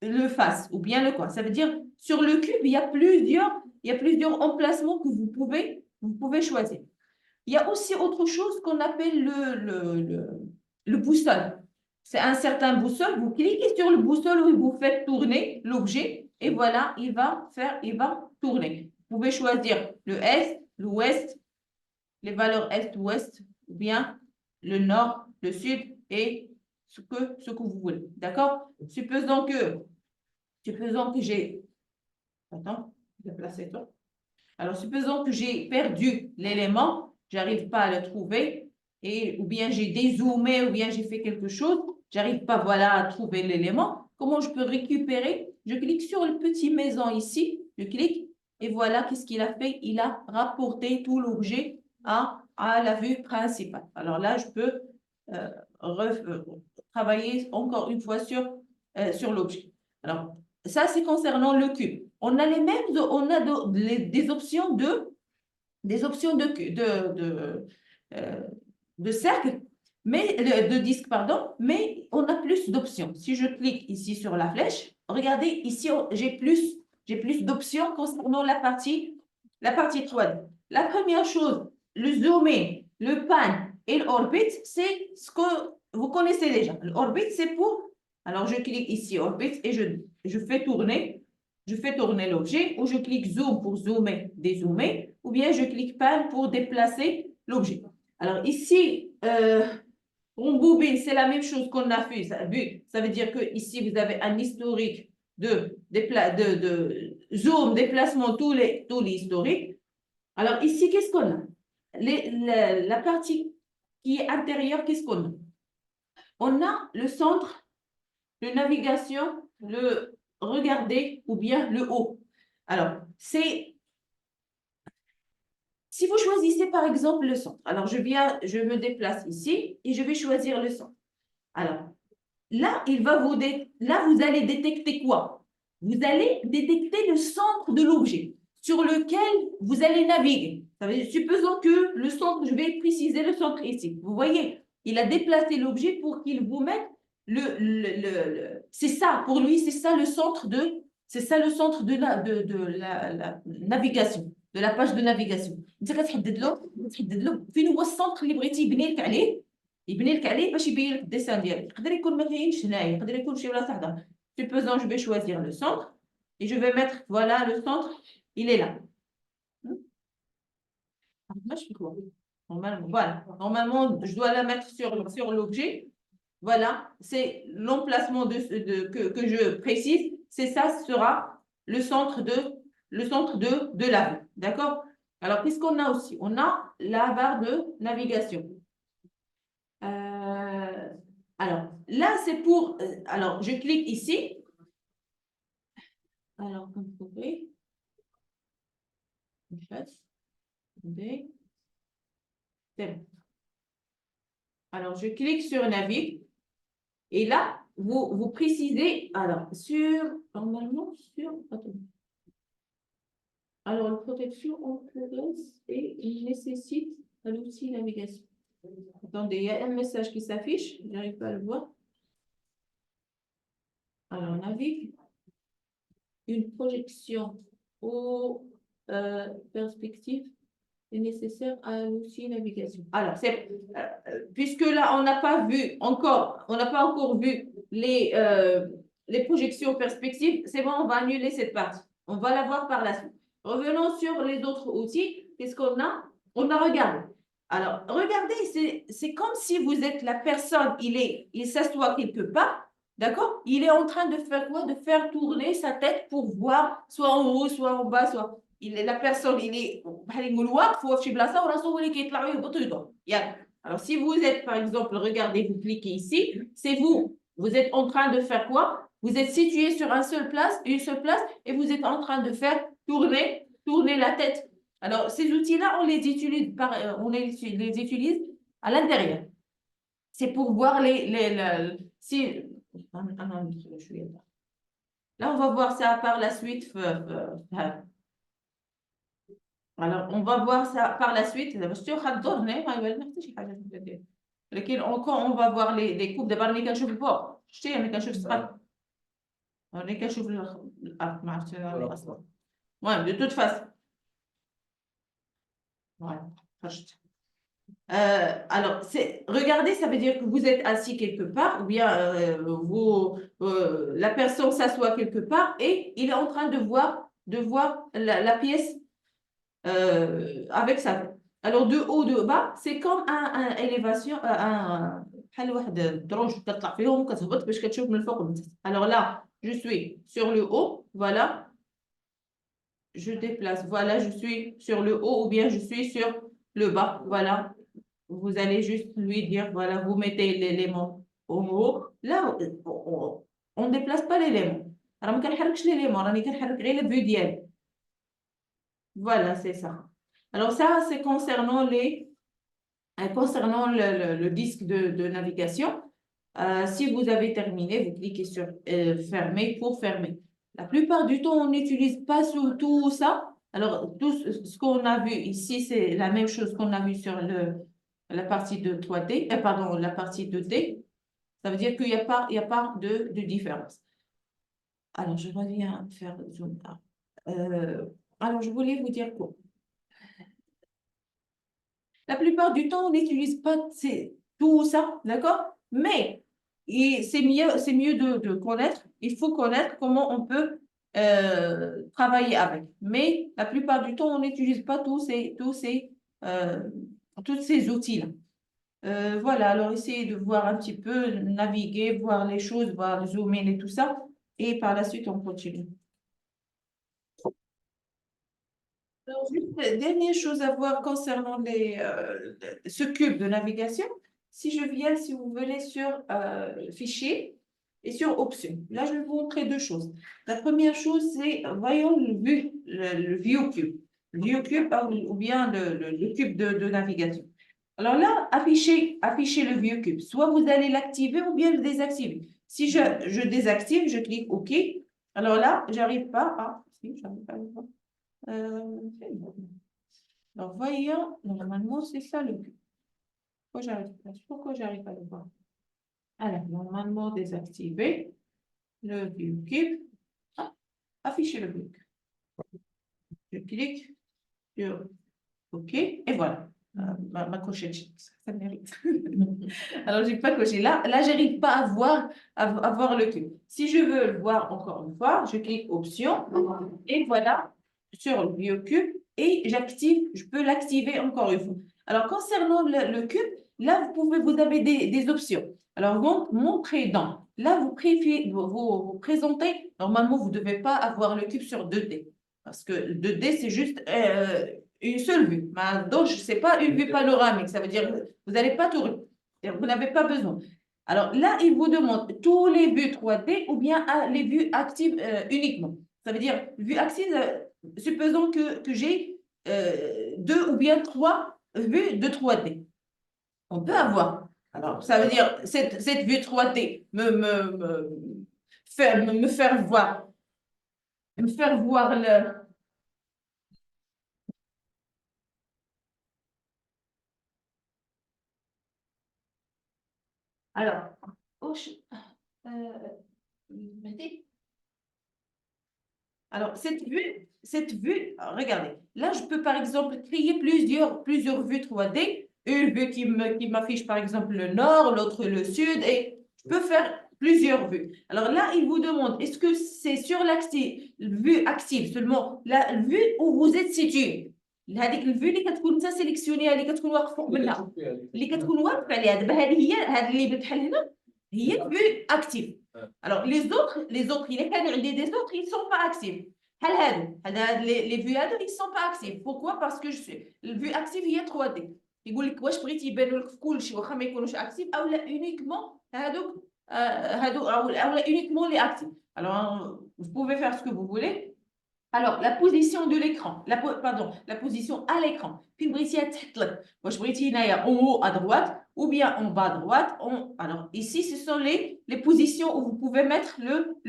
le face ou bien le coin. Ça veut dire, sur le cube, il y a plusieurs emplacements que vous pouvez choisir. Il y a aussi autre chose qu'on appelle le boussole. C'est un certain boussole. Vous cliquez sur le boussole et vous faites tourner l'objet. Et voilà, il va tourner. Vous pouvez choisir le est, l'ouest, les valeurs est-ouest, ou bien le nord, le sud et ce que vous voulez. D'accord? Supposons que j'ai... Attends, déplacer toi. Alors, supposons que j'ai perdu l'élément, j'arrive pas à le trouver, ou bien j'ai dézoomé, ou bien j'ai fait quelque chose, j'arrive pas, voilà, à trouver l'élément. Comment je peux récupérer? Je clique sur le petit maison ici, je clique, et voilà, qu'est-ce qu'il a fait? Il a rapporté tout l'objet à la vue principale. Alors là, je peux travailler encore une fois sur l'objet. Alors, ça, c'est concernant le cube. On a des options de cercle, de disque, pardon, mais on a plus d'options. Si je clique ici sur la flèche, regardez, ici, j'ai plus d'options concernant la partie 3D. La première chose, le zoomer, le pan et l'orbit, c'est ce que vous connaissez déjà. L'orbit, c'est pour... Alors, je clique ici, orbit, et je fais tourner l'objet, ou je clique zoom pour zoomer, dézoomer, ou bien je clique pan pour déplacer l'objet. Alors ici, en bobine, c'est la même chose qu'on a fait. Ça veut dire que ici vous avez un historique de zoom, déplacement, tous les historiques. Alors ici, qu'est-ce qu'on a? La partie qui est intérieure, qu'est-ce qu'on a? On a le centre de navigation, le regarder ou bien le haut. Alors, si vous choisissez par exemple le centre, alors je me déplace ici et je vais choisir le centre. Alors, là, là, vous allez détecter quoi? Vous allez détecter le centre de l'objet sur lequel vous allez naviguer. Ça veut dire, supposons que le centre, je vais préciser le centre ici. Vous voyez, il a déplacé l'objet pour qu'il vous mette c'est ça, pour lui, c'est ça le centre de la navigation, de la page de navigation. انت كتحدد له فين هو السنتر اللي بغيتي يبني لك عليه باش يبين لك الديسان ديالك. يقدر يكون ما كاينش هنايا، يقدر يكون شي بلاصه حدا. Supposons, je vais choisir le centre et je vais mettre, voilà, le centre, il est là. Normalement, voilà. Normalement, je dois la mettre sur l'objet. Voilà, c'est l'emplacement que je précise. C'est ça sera le centre de la vue. D'accord? Alors, qu'est-ce qu'on a aussi? On a la barre de navigation. Alors, là, c'est pour... alors, je clique ici. Alors, comme vous voyez, c'est bon. Alors, je clique sur Navigue. Et là, vous précisez, alors, normalement, attendez. Alors, la protection en progresse et il nécessite l'outil navigation. Attendez, il y a un message qui s'affiche, je n'arrive pas à le voir. Alors, on navigue. Une projection aux perspectives est nécessaire à l'outil navigation. Alors, puisque là, on n'a pas encore vu les projections perspectives, c'est bon, on va annuler cette partie. On va la voir par la suite. Revenons sur les autres outils. Qu'est-ce qu'on a? On a regardé. Alors, regardez, c'est comme si vous êtes la personne, il s'assoit quelque part. D'accord? Il est en train de faire quoi? De faire tourner sa tête pour voir soit en haut, soit en bas, soit... la personne, il est... Alors, si vous êtes, par exemple, regardez, vous cliquez ici, c'est vous. Vous êtes en train de faire quoi? Vous êtes situé sur une seule place, et vous êtes en train de faire tourner la tête. Alors, ces outils-là, on les utilise à l'intérieur. C'est pour voir là, on va voir ça par la suite. Alors, on va voir ça par la suite. On va voir les coupes de barnier. On est qu'à chauffer ouais, de toute façon. Voilà. Alors, regardez, ça veut dire que vous êtes assis quelque part, ou bien la personne s'assoit quelque part et il est en train de voir la pièce avec sa tête. Alors, de haut, de bas, c'est comme un élévation, بحال واحد الدروج كتطلع فيهم وكتهبط باش كتشوف من الفوق ومن تحت. Alors là, je suis sur le haut, voilà. Je déplace, voilà, je suis sur le haut ou bien je suis sur le bas, voilà. Vous allez juste lui dire, voilà, vous mettez l'élément au haut. Là, on ne déplace pas l'élément. Alors, je ne كنحركش l'élément, راني كنحرك غير le but ديالي. Voilà, c'est ça. Alors, ça, c'est concernant le disque de navigation. Si vous avez terminé, vous cliquez sur fermer pour fermer. La plupart du temps, on n'utilise pas tout ça. Alors, tout ce qu'on a vu ici, c'est la même chose qu'on a vu sur la partie de 3D, pardon, la partie 2D. Ça veut dire qu'il n'y a pas de différence. Alors, je reviens faire zoom out. Alors, je voulais vous dire quoi? La plupart du temps, on n'utilise pas tout ça, d'accord? Mais c'est mieux de connaître. Il faut connaître comment on peut travailler avec. Mais la plupart du temps, on n'utilise pas tous ces outils-là. Voilà, alors essayez de voir un petit peu, naviguer, voir les choses, voir le zoom in et tout ça. Et par la suite, on continue. Alors, juste, dernière chose à voir concernant ce cube de navigation. Si vous venez sur Fichier et sur Options, là, je vais vous montrer deux choses. La première chose, c'est, voyons le View Cube. Le View Cube ou bien le cube de navigation. Alors là, afficher le View Cube. Soit vous allez l'activer ou bien le désactiver. Si je désactive, je clique OK. Alors là, j'arrive pas à... Si, j'arrive pas à le voir. Alors, voyons, normalement, c'est ça le but. Pourquoi j'arrive pas à le voir? Alors, normalement, désactiver le view cube. Afficher le view cube. Je clique sur OK, et voilà. Ma cochette, ça mérite. Alors, je n'ai pas coché. Là, je n'arrive pas à voir le cube. Si je veux le voir encore une fois, je clique Option, et voilà, sur le view cube, et je peux l'activer encore une fois. Alors, concernant le cube, là, vous avez des options. Alors, donc, montrer dans. Là, vous présentez, normalement, vous ne devez pas avoir le cube sur 2D. Parce que le 2D, c'est juste une seule vue. Donc, ce n'est pas une vue panoramique. Ça veut dire que vous n'allez pas tourner. Vous n'avez pas besoin. Alors là, il vous demande tous les vues 3D ou bien les vues actives uniquement. Ça veut dire, vue active, supposons que j'ai 2 ou bien 3 vues de 3D. On peut avoir. Alors, ça veut dire, cette vue 3D me faire voir le... Alors, alors, cette vue, regardez, là, je peux par exemple créer plusieurs vues 3D. Une vue qui m'affiche par exemple le nord, l'autre le sud, et je peux faire plusieurs vues. Alors là, il vous demande, est-ce que c'est sur vue active seulement, la vue où vous êtes situé? هذيك الفيو اللي كتكون انت سيليكسيونيها اللي كتكون واقف فوق منها اللي كتكون واقف عليها دابا هذه اللي بتحل هنا هي الفيو اكتيف. Alors, les autres, il est quand des autres, ils ne sont pas actifs. Les vues, ils ne sont pas actifs. Pourquoi? Parce que le vue active, il y a 3D. Il dit que je بريت يبانوا لك في كل شيء واخا ما يكونوش actifs ou là uniquement uniquement les actifs. Alors, vous pouvez faire ce que vous voulez. Alors, la position de l'écran, la position à l'écran. Puis, je بريتي هنايا en haut à droite ou bien en bas à droite. Alors, ici, ce sont les positions où vous pouvez mettre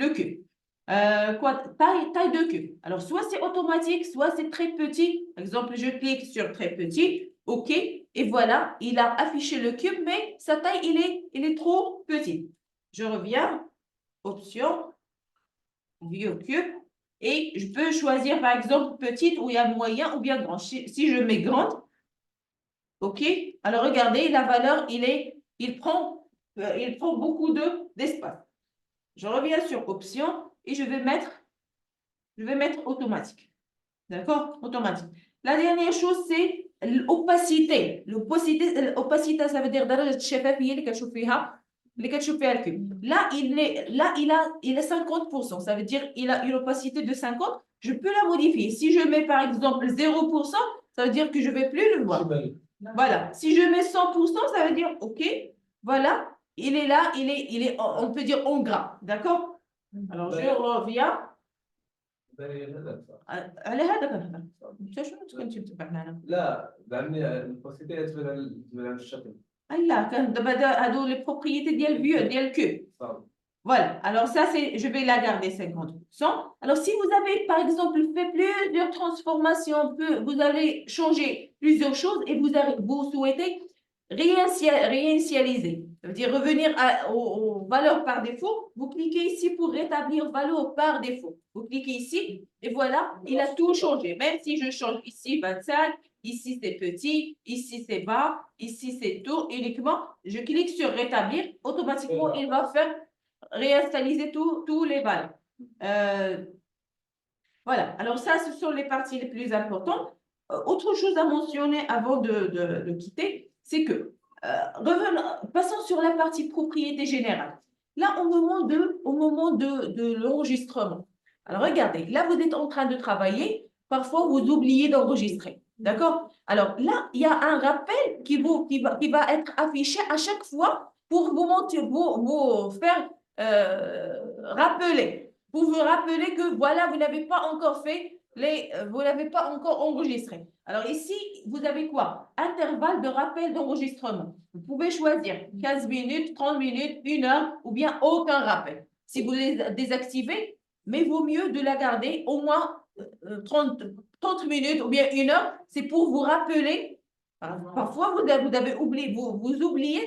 le cube. Taille de cube. Alors, soit c'est automatique, soit c'est très petit. Par exemple, je clique sur très petit, OK, et voilà, il a affiché le cube, mais sa taille, il est trop petit. Je reviens, option, Vieux cube. Et je peux choisir, par exemple, petite où il y a moyen ou bien grand. Si je mets grande, OK? Alors, regardez, la valeur, il prend beaucoup d'espace. Je reviens sur option et je vais mettre automatique. D'accord? Automatique. La dernière chose, c'est l'opacité. L'opacité, ça veut dire درجة الشفافية اللي كتشوف فيها الكوب. Là, il est 50%. Ça veut dire il a une opacité de 50. Je peux la modifier. Si je mets par exemple 0%, ça veut dire que je ne vais plus le voir. Voilà. Si je mets 100%, ça veut dire OK. Voilà. Il est là. On peut dire en gras. D'accord? Alors, je reviens. على هذا كنهضر انت شنو كنتي متبع معنا لا لاني البوسيتي تبان الشكل لا كان دابا هادو لي بروبريتي ديال فيو ديال كوب voilà alors ça c'est je vais la garder 50%. Alors si vous avez par exemple fait plusieurs transformations vous avez changé plusieurs choses et vous souhaitez réinitialiser, ça veut dire revenir aux valeurs par défaut, vous cliquez ici pour rétablir valeur par défaut. Vous cliquez ici et voilà, il a tout changé. Même si je change ici 25, ici c'est petit, ici c'est bas, ici c'est tout, uniquement, je clique sur rétablir, automatiquement il va faire réinitialiser tous les valeurs. Voilà, alors ça, ce sont les parties les plus importantes. Autre chose à mentionner avant de quitter, c'est que passons sur la partie propriété générale. Là, au moment de l'enregistrement. Alors, regardez, là, vous êtes en train de travailler. Parfois, vous oubliez d'enregistrer. D'accord? Alors, là, il y a un rappel qui va être affiché à chaque fois pour vous faire rappeler. Pour vous rappeler que, voilà, vous n'avez pas encore vous n'avez pas encore enregistré. Alors ici, vous avez quoi? Intervalle de rappel d'enregistrement. Vous pouvez choisir 15 minutes, 30 minutes, 1 heure ou bien aucun rappel. Si vous les désactivez, mais vaut mieux de la garder au moins 30 minutes ou bien 1 heure. C'est pour vous rappeler. Parfois, vous avez oublié, vous oubliez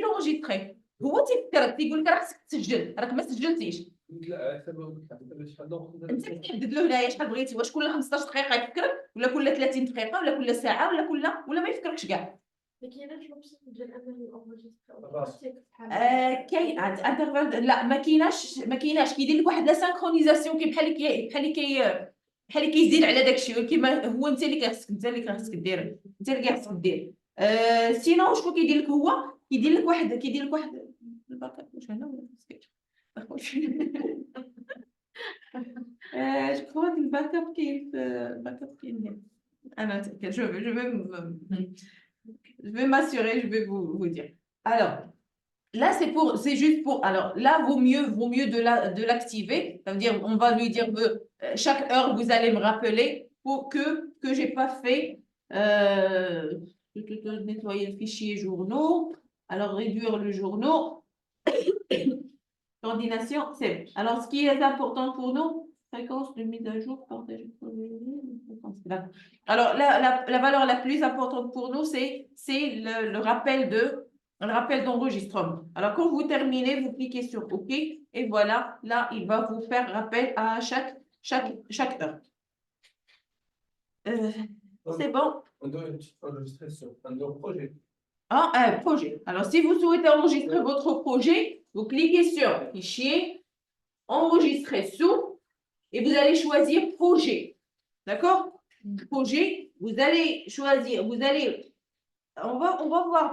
d'enregistrer. هو تيقول لك راه خصك تسجل راك ما سجلتيش لا شحال انت كتحدد له هنايا شحال بغيتي واش كل 15 دقيقه يفكرك ولا كل 30 دقيقه ولا كل ساعه ولا ما يفكركش كاع ما كايناش لوبسيون ديال انني كاين انترفال لا ما كايناش كيدير لك واحد لا سانكرونيزاسيون بحال كيزيد على داك الشيء ولكن هو انت اللي خاصك دير سينو شنو كيدير لك هو كيدير لك واحد الباك اب واش هنا ولا je crois que le backup qui est alors, je vais m'assurer, je vais vous dire. Alors, là, c'est juste pour, alors là, vaut mieux de l'activer. Ça veut dire, on va lui dire, chaque heure, vous allez me rappeler pour que j'ai pas fait, nettoyer le fichier journaux. Alors, réduire le journaux. Coordination, c'est bon. Alors, ce qui est important pour nous, fréquence de mise à jour, partage. Alors, la valeur la plus importante pour nous, c'est le rappel d'enregistrement. Alors, quand vous terminez, vous cliquez sur OK et voilà, là, il va vous faire rappel à chaque heure. C'est bon? On doit enregistrer sur un projet. Un projet. Alors, si vous souhaitez enregistrer votre projet, vous cliquez sur Fichier, Enregistrer sous, et vous allez choisir Projet. D'accord? Projet, vous allez choisir, on va voir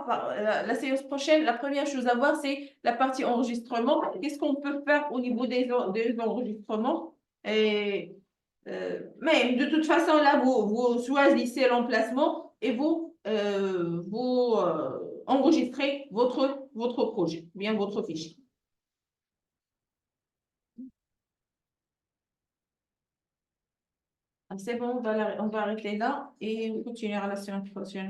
la séance prochaine. La première chose à voir, c'est la partie enregistrement. Qu'est-ce qu'on peut faire au niveau des enregistrements? Mais de toute façon, là, vous choisissez l'emplacement et vous enregistrez votre projet, bien votre fichier. C'est bon, on va arrêter là et on continuera la séance prochaine.